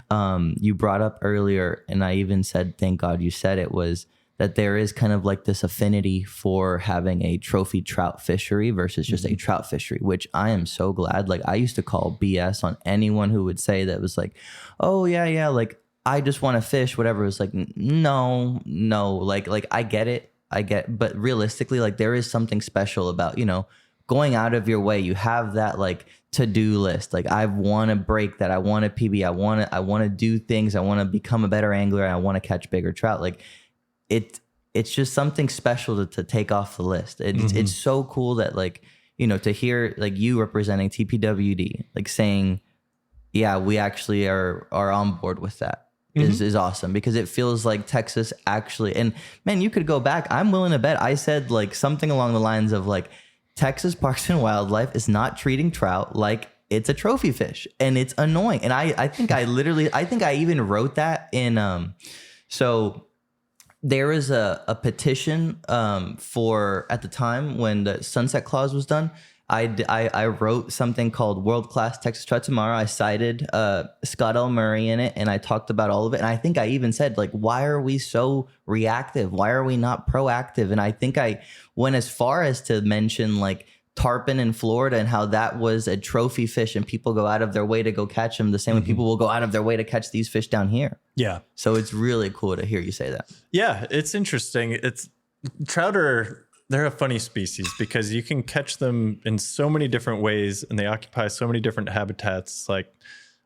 you brought up earlier, and I even said, thank God you said it, was that there is kind of like this affinity for having a trophy trout fishery versus just a trout fishery, which I am so glad. Like I used to call BS on anyone who would say that was like, oh yeah, like I just want to fish, whatever. It was like, no, like I get it. But realistically, like there is something special about, going out of your way. You have that like to-do list. Like I want to break that. I want to PB. I want to do things. I want to become a better angler. And I want to catch bigger trout. Like it's just something special to take off the list. It's so cool that like, to hear like you representing TPWD, like saying, yeah, we actually are on board with that is awesome, because it feels like Texas actually, and man, you could go back. I'm willing to bet I said like something along the lines of like Texas Parks and Wildlife is not treating trout like it's a trophy fish, and it's annoying. And I think I even wrote that in, so there is a petition for, at the time when the sunset clause was done, I wrote something called World Class Texas Trout Tomorrow. I cited Scott L. Murray in it, and I talked about all of it. And I think I even said, like, why are we so reactive? Why are we not proactive? And I think I went as far as to mention like tarpon in Florida and how that was a trophy fish, and people go out of their way to go catch them the same way people will go out of their way to catch these fish down here. Yeah. So it's really cool to hear you say that. Yeah, it's interesting. Trout they're a funny species because you can catch them in so many different ways, and they occupy so many different habitats. Like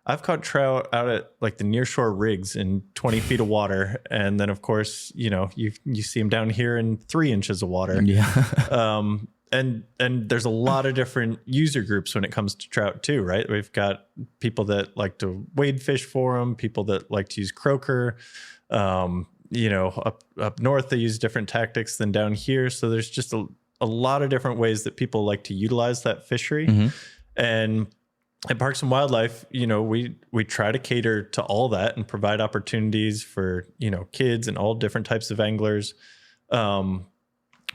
I've caught trout out at like the nearshore rigs in 20 feet of water. And then of course, you see them down here in 3 inches of water. Yeah. And there's a lot of different user groups when it comes to trout too, right? We've got people that like to wade fish for them, people that like to use croaker. Up north, they use different tactics than down here. So there's just a lot of different ways that people like to utilize that fishery. And at Parks and Wildlife, we try to cater to all that and provide opportunities for, kids and all different types of anglers.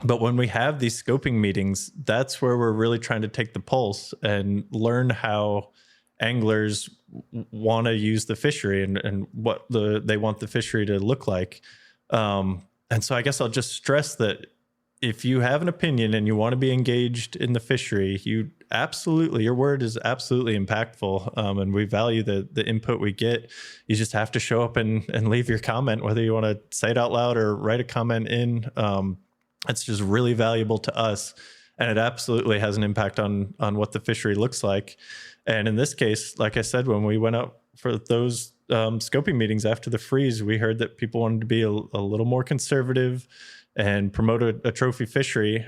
But when we have these scoping meetings, that's where we're really trying to take the pulse and learn how anglers want to use the fishery and what they want the fishery to look like. And so I guess I'll just stress that if you have an opinion and you want to be engaged in the fishery, your word is absolutely impactful. And we value the input we get. You just have to show up and leave your comment, whether you want to say it out loud or write a comment in. It's just really valuable to us, and it absolutely has an impact on what the fishery looks like. And in this case, like I said, when we went out for those scoping meetings after the freeze, we heard that people wanted to be a little more conservative and promote a trophy fishery.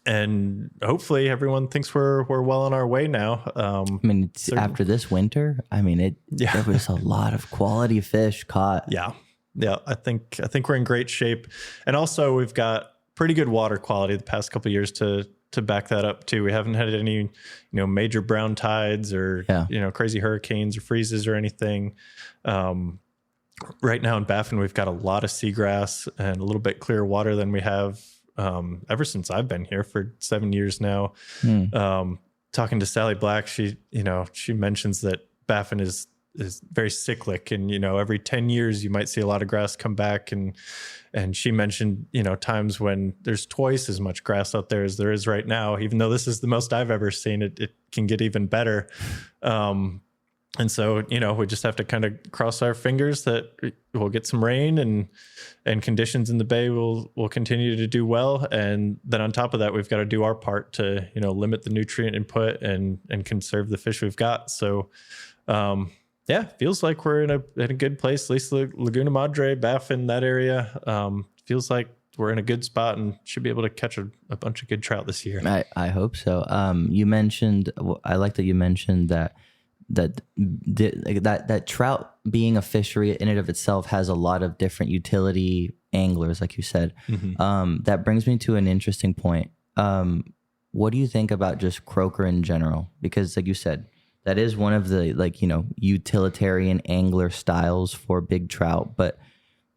And hopefully everyone thinks we're well on our way now. After this winter, there was a lot of quality fish caught. Yeah, I think we're in great shape. And also we've got pretty good water quality the past couple of years to back that up too. We haven't had any, major brown tides or, crazy hurricanes or freezes or anything. Right now in Baffin, we've got a lot of seagrass and a little bit clearer water than we have ever since I've been here for 7 years now. Talking to Sally Black, she mentions that Baffin is very cyclic, and every 10 years you might see a lot of grass come back, and she mentioned times when there's twice as much grass out there as there is right now. Even though this is the most I've ever seen, it can get even better. And so we just have to kind of cross our fingers that we'll get some rain and conditions in the bay will continue to do well. And then on top of that, we've got to do our part to limit the nutrient input and conserve the fish we've got. So feels like we're in a good place. At least Laguna Madre, Baffin, that area, feels like we're in a good spot and should be able to catch a bunch of good trout this year. I hope so. You mentioned, I like that you mentioned that trout being a fishery in and of itself has a lot of different utility anglers, like you said. That brings me to an interesting point. what do you think about just croaker in general? Because like you said, that is one of the utilitarian angler styles for big trout, but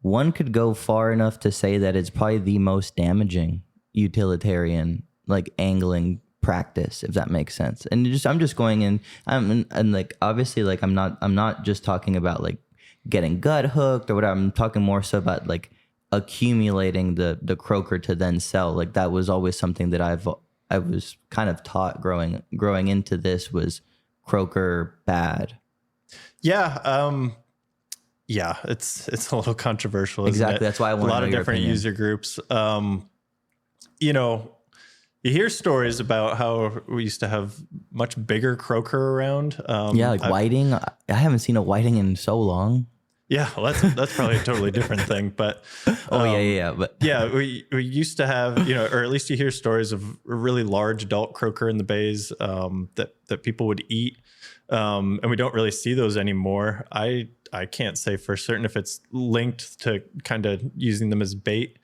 one could go far enough to say that it's probably the most damaging utilitarian angling practice, if that makes sense. And I'm just going in, and obviously I'm not just talking about getting gut hooked or whatever. I'm talking more so about accumulating the croaker to then sell. That was always something that I was kind of taught growing into this was croaker bad. Yeah. Yeah, it's a little controversial. Exactly. That's why I want a lot of different user groups. You hear stories about how we used to have much bigger croaker around. Whiting. I haven't seen a whiting in so long. Yeah, well, that's probably a totally different thing. But but we used to have, or at least you hear stories of a really large adult croaker in the bays that people would eat, and we don't really see those anymore. I can't say for certain if it's linked to kind of using them as bait.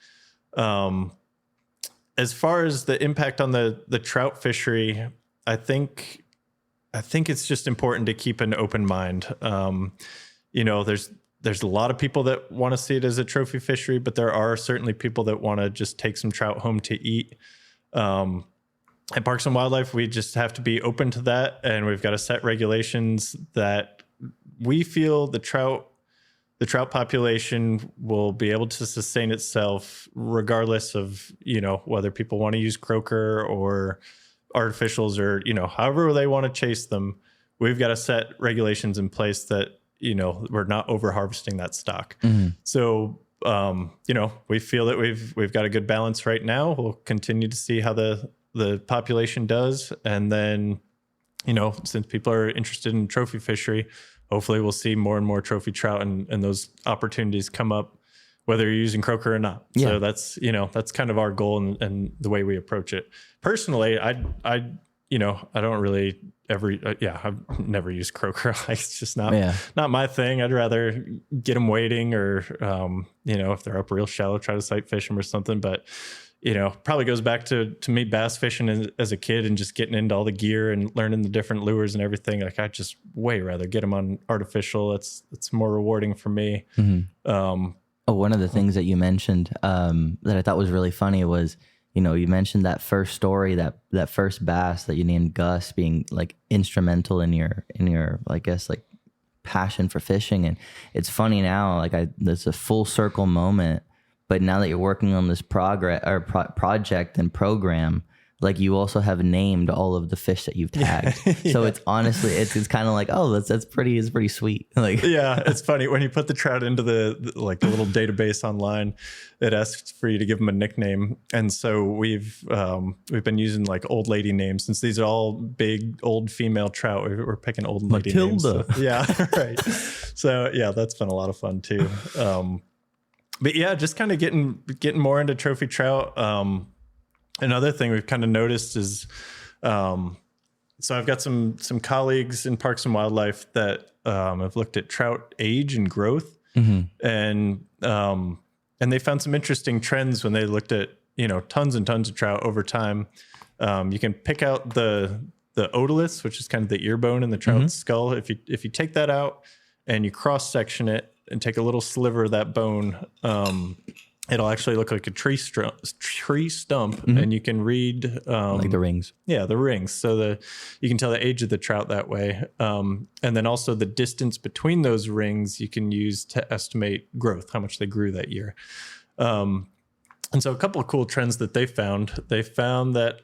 As far as the impact on the trout fishery, I think it's just important to keep an open mind. There's a lot of people that want to see it as a trophy fishery, but there are certainly people that want to just take some trout home to eat. At Parks and Wildlife, we just have to be open to that, and we've got to set regulations that we feel the trout population will be able to sustain itself regardless of, whether people want to use croaker or artificials or, however they want to chase them. We've got to set regulations in place that, we're not over harvesting that stock. Mm-hmm. So, we feel that we've got a good balance right now. We'll continue to see how the population does. And then, since people are interested in trophy fishery, hopefully we'll see more and more trophy trout and those opportunities come up, whether you're using croaker or not. Yeah. So that's kind of our goal and the way we approach it. Personally, I don't really I've never used croaker. It's just not my thing. I'd rather get them waiting or, if they're up real shallow, try to sight fish them or something. But, probably goes back to me bass fishing as a kid and just getting into all the gear and learning the different lures and everything. I'd just way rather get them on artificial. It's more rewarding for me. Mm-hmm. One of the things that you mentioned that I thought was really funny was, you mentioned that first story, that first bass that you named Gus being instrumental in your I guess passion for fishing. And it's funny now, it's a full circle moment. But now that you're working on this project and program, you also have named all of the fish that you've tagged. Yeah. So it's honestly, it's kind of that's pretty sweet. Yeah, it's funny when you put the trout into the little database online, it asks for you to give them a nickname. And so we've been using old lady names since these are all big old female trout. We're picking old lady names. So, yeah, right. So yeah, that's been a lot of fun too. But yeah, just kind of getting more into trophy trout. Another thing we've kind of noticed is, so I've got some colleagues in Parks and Wildlife that have looked at trout age and growth, mm-hmm. and they found some interesting trends when they looked at tons and tons of trout over time. You can pick out the otoliths, which is kind of the ear bone in the trout's mm-hmm. skull. If you take that out and you cross section it and take a little sliver of that bone, it'll actually look like a tree stump, mm-hmm. and you can read the rings. Yeah, the rings. So you can tell the age of the trout that way, and then also the distance between those rings you can use to estimate growth, how much they grew that year. And so a couple of cool trends that they found. They found that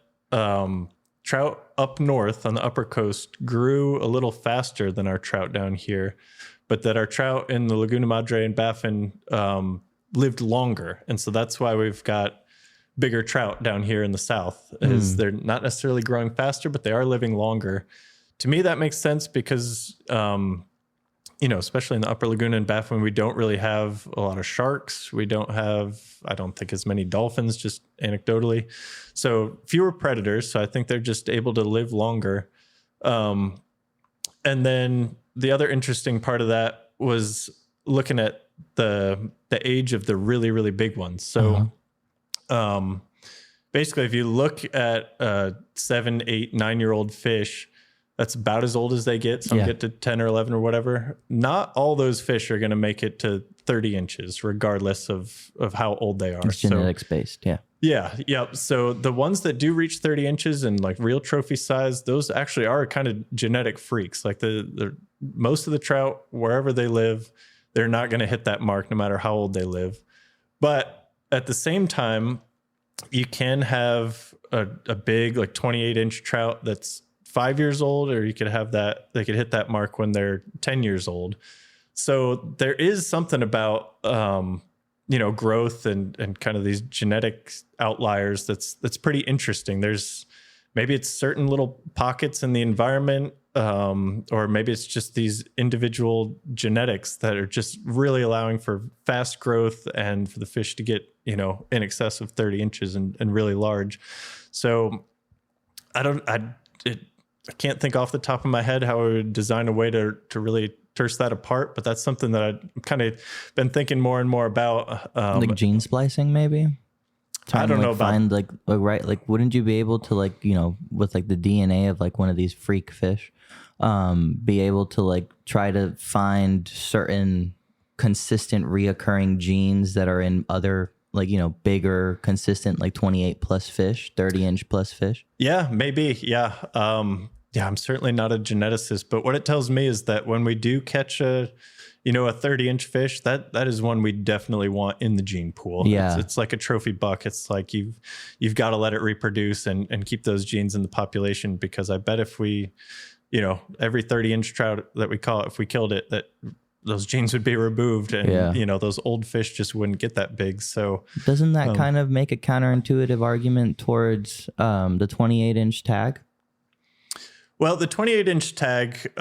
trout up north on the upper coast grew a little faster than our trout down here, but that our trout in the Laguna Madre and Baffin lived longer. And so that's why we've got bigger trout down here in the south, is they're not necessarily growing faster, but they are living longer. To me, that makes sense because, especially in the upper Laguna and Baffin, we don't really have a lot of sharks. We don't have, I don't think, as many dolphins, just anecdotally. So fewer predators. So I think they're just able to live longer. And then the other interesting part of that was looking at the age of the really, really big ones. So basically, if you look at a 7, 8, 9-year-old fish, that's about as old as they get. Some get to 10 or 11 or whatever. Not all those fish are going to make it to 30 inches, regardless of how old they are. It's genetics based. Yeah. Yeah. Yep. So the ones that do reach 30 inches and like real trophy size, those actually are kind of genetic freaks. Like the most of the trout, wherever they live, they're not going to hit that mark no matter how old they live. But at the same time, you can have a big like 28-inch trout that's 5 years old, or you could have that, they could hit that mark when they're 10 years old. So there is something about, growth and kind of these genetic outliers that's pretty interesting. Maybe it's certain little pockets in the environment, or maybe it's just these individual genetics that are just really allowing for fast growth and for the fish to get, in excess of 30 inches and really large. So I can't think off the top of my head how I would design a way to really terse that apart, but that's something that I've kind of been thinking more and more about. Like gene splicing, maybe? I don't know about find wouldn't you be able to with like the DNA of like one of these freak fish, be able to like try to find certain consistent reoccurring genes that are in other bigger, consistent, like 28 plus fish, 30-inch plus fish? Yeah, maybe. Yeah. I'm certainly not a geneticist, but what it tells me is that when we do catch a 30-inch fish, that is one we definitely want in the gene pool. Yeah. It's like a trophy buck. It's like you've got to let it reproduce and keep those genes in the population, because I bet if we, every 30-inch trout that we caught, if we killed it, that those genes would be removed and, those old fish just wouldn't get that big. So doesn't that kind of make a counterintuitive argument towards the 28-inch tag? Well, the 28-inch tag,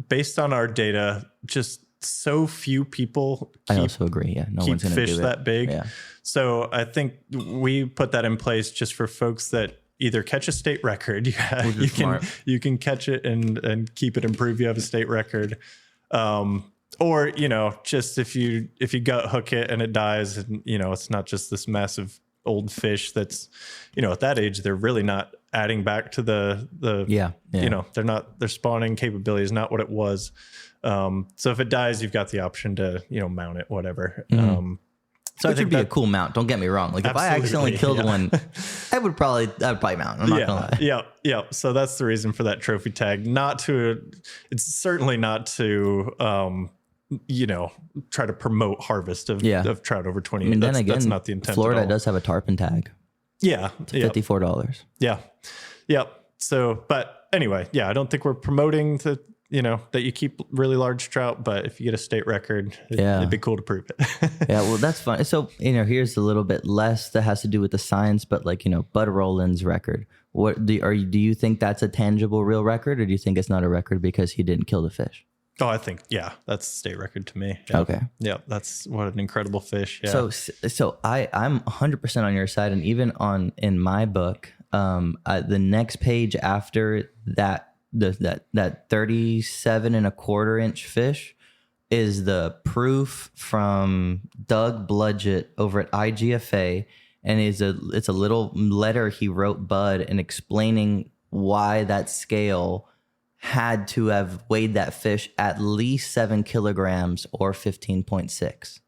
based on our data, just so few people I also agree. Yeah, no one's keep gonna fish do that it. big. Yeah. So I think we put that in place just for folks that either catch a state record. You can catch it and keep it and prove you have a state record. Or, just if you gut hook it and it dies and, it's not just this massive old fish that's, at that age, they're really not adding back to the their spawning capability is not what it was. So if it dies, you've got the option to, mount it, whatever. Mm-hmm. So Which would be a cool mount. Don't get me wrong. Like if I accidentally killed one, I would probably mount. I'm not gonna lie. Yeah. So that's the reason for that trophy tag. It's certainly not to, try to promote harvest of trout over 20. I mean, then again, that's not the intent. Florida does have a tarpon tag. Yeah. It's $54. Yeah. Yep. So, but anyway, I don't think we're promoting that you keep really large trout, but if you get a state record, it'd be cool to prove it. Yeah. Well, that's fun. So, here's a little bit less that has to do with the science, but like, Bud Rowland's record. What do you think that's a tangible, real record, or do you think it's not a record because he didn't kill the fish? Oh, I think, that's a state record to me. Yeah. Okay. Yeah. That's what an incredible fish. Yeah. So I'm 100% on your side. And even in my book, the next page after that 37.25-inch fish is the proof from Doug Bludgett over at IGFA. And it's a little letter he wrote Bud and explaining why that scale had to have weighed that fish at least 7 kilograms or 15.6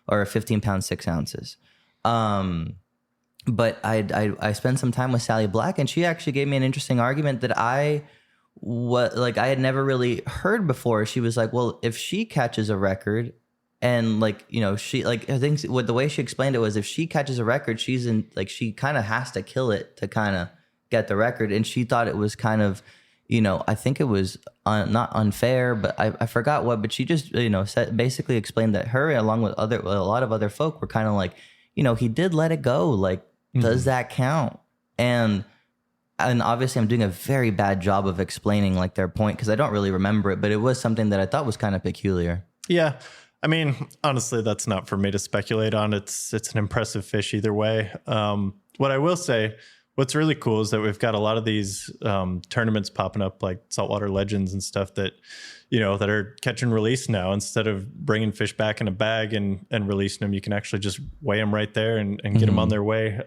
or 15 pounds, 6 ounces. But I spent some time with Sally Black, and she actually gave me an interesting argument that I had never really heard before. She was like, well, if she catches a record and she I think the way she explained it was if she catches a record, she kind of has to kill it to kind of get the record. And she thought it was kind of, I think it was not unfair, but I forgot what, but she just, basically explained that her, along with a lot of other folk, were kind of like, he did let it go. Like, does that count? And obviously I'm doing a very bad job of explaining like their point, because I don't really remember it, but it was something that I thought was kind of peculiar. Yeah. I mean, honestly, that's not for me to speculate on. It's an impressive fish either way. What I will say, what's really cool is that we've got a lot of these tournaments popping up, like Saltwater Legends and stuff that, that are catch and release now. Instead of bringing fish back in a bag and releasing them, you can actually just weigh them right there and get them on their way,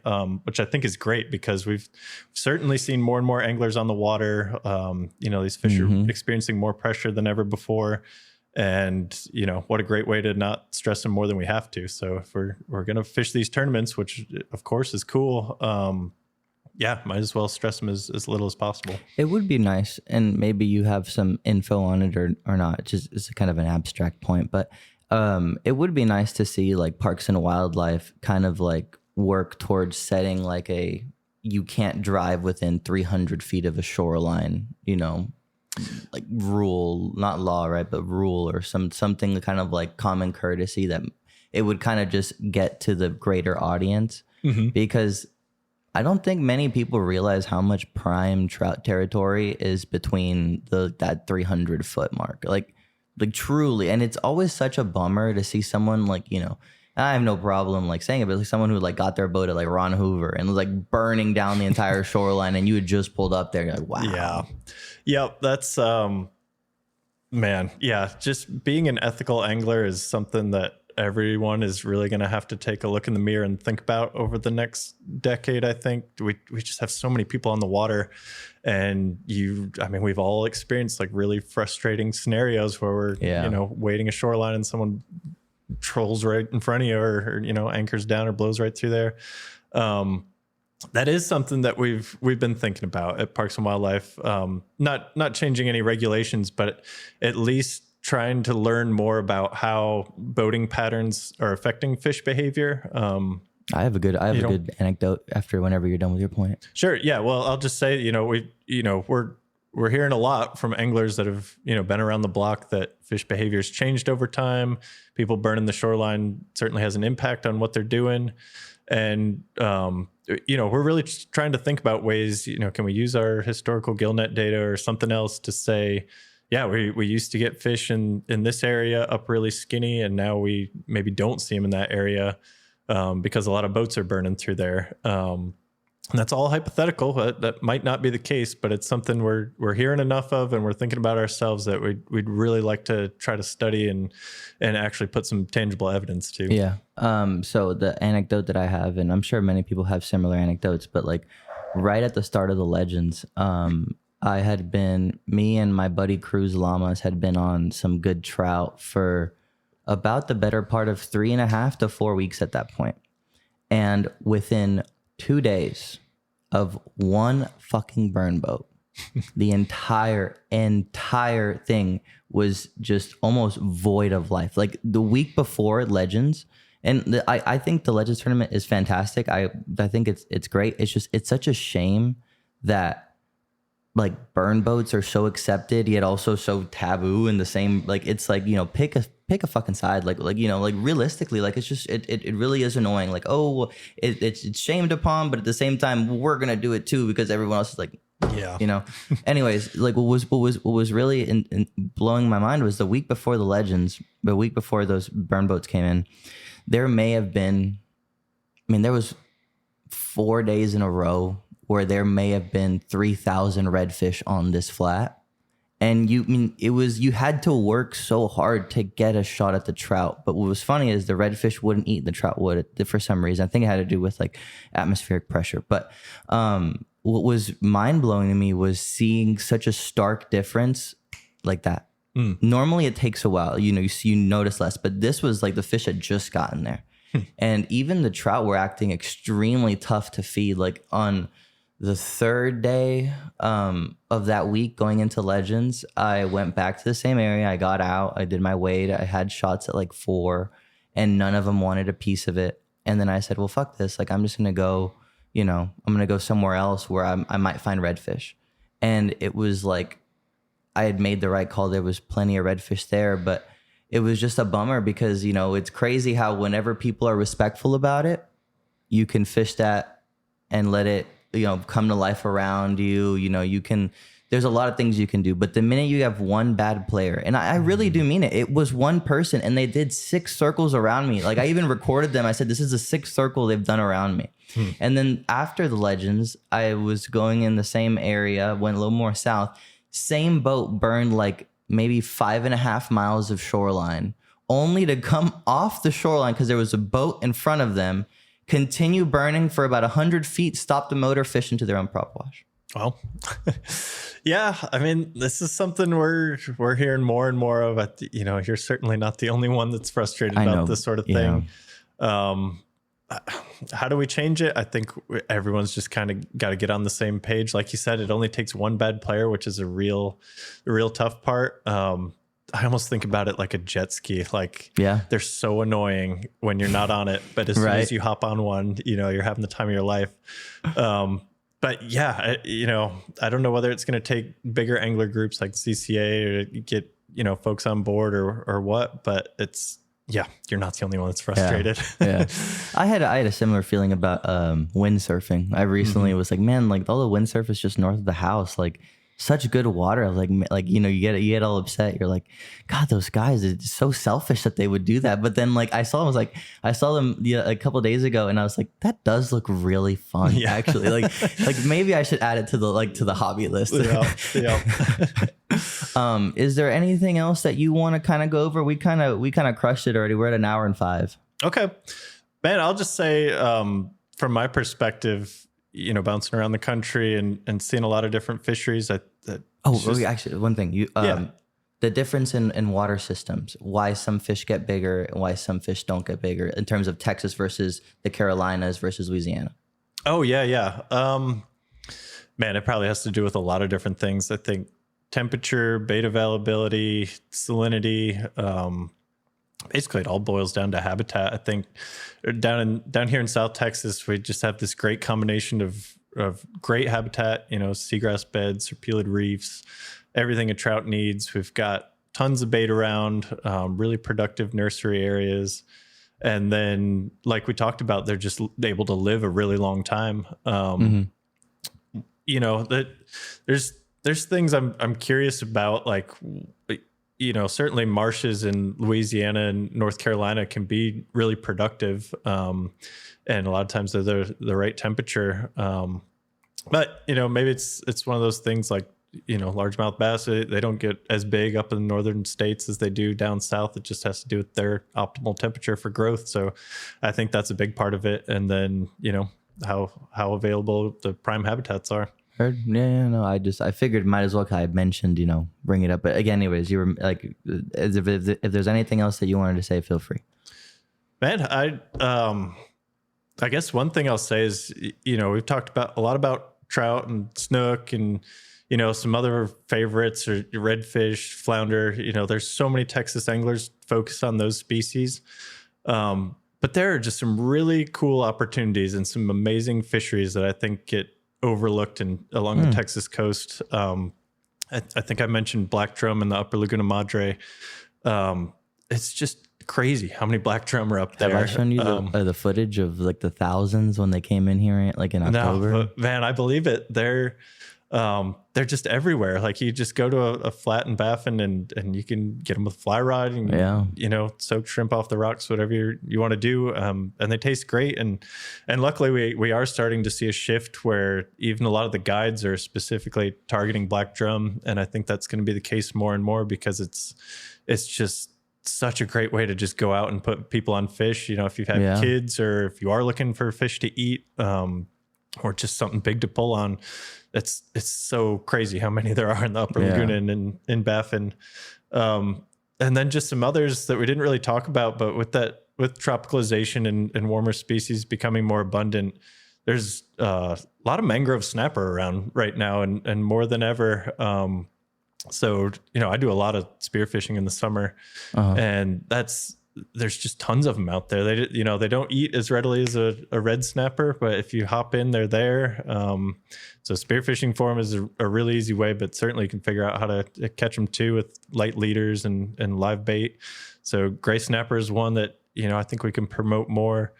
which I think is great because we've certainly seen more and more anglers on the water. These fish are experiencing more pressure than ever before. And, what a great way to not stress them more than we have to. So if we're going to fish these tournaments, which of course is cool, might as well stress them as little as possible. It would be nice, and maybe you have some info on it or not. It's kind of an abstract point, but it would be nice to see like Parks and Wildlife kind of like work towards setting like you can't drive within 300 feet of a shoreline, like rule, not law, right, but rule or something kind of like common courtesy that it would kind of just get to the greater audience, because I don't think many people realize how much prime trout territory is between that 300 foot mark, like truly. And it's always such a bummer to see someone like, I have no problem like saying it, but like someone who like got their boat at like Ron Hoover and was like burning down the entire shoreline, and you had just pulled up there. You're like, wow. Yeah. Yep. That's, man. Yeah. Just being an ethical angler is something that everyone is really going to have to take a look in the mirror and think about over the next decade. I think we just have so many people on the water, and we've all experienced like really frustrating scenarios where we're, wading a shoreline and someone trolls right in front of you or anchors down or blows right through there. That is something that we've been thinking about at Parks and Wildlife. Not changing any regulations, but at least trying to learn more about how boating patterns are affecting fish behavior. I have a good anecdote after whenever you're done with your point. Sure. Yeah. Well, I'll just say, we're hearing a lot from anglers that have, been around the block that fish behavior's changed over time. People burning the shoreline certainly has an impact on what they're doing. And, we're really just trying to think about ways, can we use our historical gillnet data or something else to say, yeah, we used to get fish in this area up really skinny, and now we maybe don't see them in that area because a lot of boats are burning through there. And that's all hypothetical. That might not be the case, but it's something we're hearing enough of, and we're thinking about ourselves that we'd really like to try to study and actually put some tangible evidence to. Yeah. So the anecdote that I have, and I'm sure many people have similar anecdotes, but like right at the start of the Legends, me and my buddy Cruz Lamas had been on some good trout for about the better part of 3.5 to 4 weeks at that point. And within 2 days of one fucking burn boat, the entire thing was just almost void of life. Like the week before Legends, and I think the Legends tournament is fantastic. I think it's great. It's such a shame that like burn boats are so accepted yet also so taboo in the same, like it's like, pick a fucking side, like realistically, like it's just it really is annoying, like it's shamed upon, but at the same time we're gonna do it too because everyone else is like, yeah. Anyways, like what was really in blowing my mind was the week before the Legends, the week before those burn boats came in, there may have been, there was 4 days in a row where there may have been 3,000 redfish on this flat. And you had to work so hard to get a shot at the trout. But what was funny is the redfish wouldn't eat, the trout would for some reason. I think it had to do with like atmospheric pressure. But what was mind blowing to me was seeing such a stark difference like that. Normally it takes a while, you notice less, but this was like the fish had just gotten there. And even the trout were acting extremely tough to feed. Like on the third day of that week going into Legends, I went back to the same area. I got out, I did my wade. I had shots at like 4 and none of them wanted a piece of it. And then I said, well, fuck this. Like, I'm just going to go, I'm going to go somewhere else where I might find redfish. And it was like, I had made the right call. There was plenty of redfish there, but it was just a bummer because, it's crazy how whenever people are respectful about it, you can fish that and let it, come to life around you. You can there's a lot of things you can do. But the minute you have one bad player, and I really do mean it, it was one person and they did 6 circles around me. Like I even recorded them. I said, this is the 6th circle they've done around me. And then after the Legends, I was going in the same area, went a little more south. Same boat burned like maybe 5.5 miles of shoreline, only to come off the shoreline because there was a boat in front of them, continue burning for about 100 feet, stop the motor, fish into their own prop wash. Well, yeah, I mean, this is something we're hearing more and more of. You know, you're certainly not the only one that's frustrated about this sort of thing. How do we change it? I think everyone's just kind of got to get on the same page. Like you said, it only takes one bad player, which is a real tough part. I almost think about it like a jet ski. Like, they're so annoying when you're not on it, but as soon as you hop on one, you know, you're having the time of your life. But yeah, you know, I don't know whether it's going to take bigger angler groups like CCA or get, you know, folks on board or what, but you're not the only one that's frustrated. I had a similar feeling about windsurfing. I recently was like, man, like all the windsurf is just north of the house, like such good water. I was like, you know, you get all upset. You're like, God, those guys, it's so selfish that they would do that. But then like I saw them a couple of days ago, and I was like, that does look really fun. Actually, like maybe I should add it to the hobby list. Is there anything else that you want to kind of go over? We kind of crushed it already. We're at 1 hour and 5. Okay, man. I'll just say, from my perspective, you know, bouncing around the country and seeing a lot of different fisheries. Actually, one thing the difference in water systems, why some fish get bigger and why some fish don't get bigger in terms of Texas versus the Carolinas versus Louisiana. Oh yeah. Man, it probably has to do with a lot of different things. I think temperature, bait availability, salinity, basically it all boils down to habitat. I think down here in South Texas, we just have this great combination of great habitat, you know, seagrass beds, serpulid reefs, everything a trout needs. We've got tons of bait around, really productive nursery areas. And then, like we talked about, they're just able to live a really long time. You know, that there's things I'm curious about, like, you know, certainly marshes in Louisiana and North Carolina can be really productive. And a lot of times they're the right temperature. But, you know, maybe it's one of those things like, you know, largemouth bass, they don't get as big up in the northern states as they do down south. It just has to do with their optimal temperature for growth. So I think that's a big part of it. And then, you know, how available the prime habitats are. No, I figured might as well, I mentioned, you know, bring it up. But again, anyways, you were like, if there's anything else that you wanted to say, feel free. Man, I guess one thing I'll say is, you know, we've talked a lot about trout and snook and, you know, some other favorites or redfish, flounder. You know, there's so many Texas anglers focused on those species. But there are just some really cool opportunities and some amazing fisheries that I think get overlooked along the Texas coast. I think I mentioned black drum in the upper Laguna Madre. It's just crazy how many black drum are up there. Have I shown you the footage of like the thousands when they came in here like in October? No, man, I believe it. They're just everywhere. Like you just go to a flat in Baffin and you can get them with fly rod and, you know, soak shrimp off the rocks, whatever you want to do. And they taste great. And luckily we are starting to see a shift where even a lot of the guides are specifically targeting black drum. And I think that's going to be the case more and more because it's just such a great way to just go out and put people on fish. You know, if you've had kids or if you are looking for fish to eat, or just something big to pull on. It's so crazy how many there are in the upper Laguna and in Baffin. And then just some others that we didn't really talk about, but with tropicalization and warmer species becoming more abundant, there's a lot of mangrove snapper around right now and more than ever. So, you know, I do a lot of spearfishing in the summer and there's just tons of them out there. They don't eat as readily as a red snapper, but if you hop in, they're there. So spearfishing for them is a really easy way, but certainly you can figure out how to catch them too with light leaders and live bait. So gray snapper is one that, you know, I think we can promote more.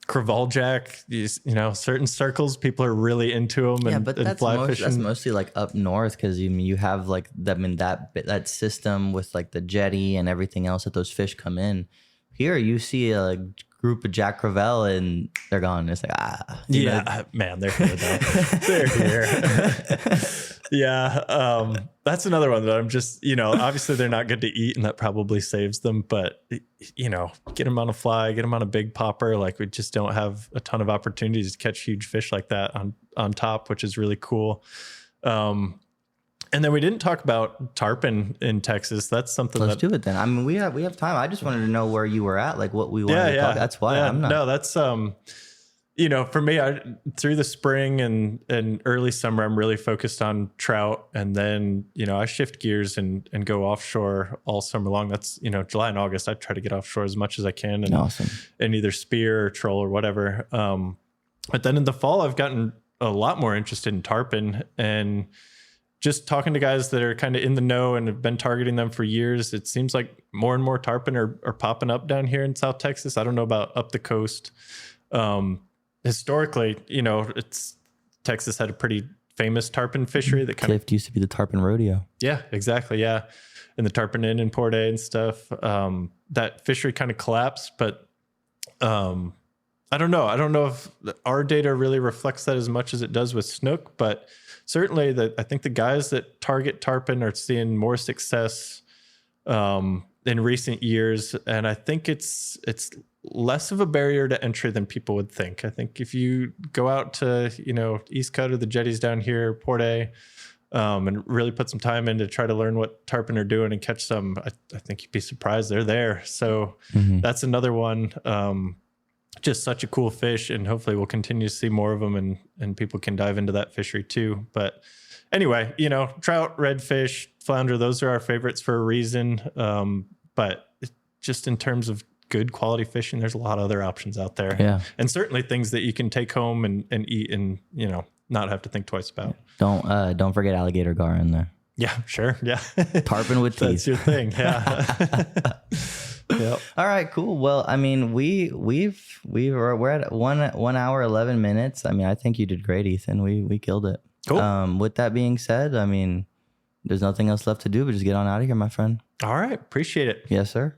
crevalle jack, you know, certain circles, people are really into them. Yeah, and, but and that's fly fishing. that's mostly like up north because you have like that system with like the jetty and everything else that those fish come in. Here you see a group of jack crevalle and they're gone. It's like Man, they're here though. They're here. Yeah, that's another one that I'm just, you know, obviously they're not good to eat and that probably saves them, but you know, get them on a fly, get them on a big popper. Like we just don't have a ton of opportunities to catch huge fish like that on top, which is really cool. And then we didn't talk about tarpon in Texas. That's something. Let's do it then. I mean, we have time. I just wanted to know where you were at, like what we wanted to talk. That's why I'm not. No, that's you know, for me, through the spring and early summer, I'm really focused on trout, and then you know I shift gears and go offshore all summer long. That's, you know, July and August. I try to get offshore as much as I can, and awesome. And either spear or troll or whatever. But then in the fall, I've gotten a lot more interested in tarpon, and just talking to guys that are kind of in the know and have been targeting them for years, it seems like more and more tarpon are popping up down here in South Texas. I don't know about up the coast. Historically, you know, Texas had a pretty famous tarpon fishery that Clift used to be the tarpon rodeo. Yeah, exactly. Yeah. And the Tarpon Inn in Port A and stuff. That fishery kind of collapsed, but I don't know. I don't know if our data really reflects that as much as it does with snook, but certainly I think the guys that target tarpon are seeing more success in recent years. And I think it's less of a barrier to entry than people would think. I think if you go out to, you know, East Coast or the jetties down here, Port A, and really put some time in to try to learn what tarpon are doing and catch some, I think you'd be surprised they're there. So that's another one. Just such a cool fish, and hopefully we'll continue to see more of them and people can dive into that fishery too. But anyway, you know, trout, redfish, flounder, those are our favorites for a reason. But just in terms of good quality fishing, there's a lot of other options out there. Yeah. And certainly things that you can take home and eat and, you know, not have to think twice about. Don't forget alligator gar in there. Yeah, sure. Yeah. Tarpon with teeth. That's your thing. Yeah. Yep. All right, cool. Well, I mean, we're at 1 hour, 11 minutes. I mean, I think you did great, Ethan. We killed it. Cool. With that being said, I mean, there's nothing else left to do but just get on out of here, my friend. All right. Appreciate it. Yes, sir.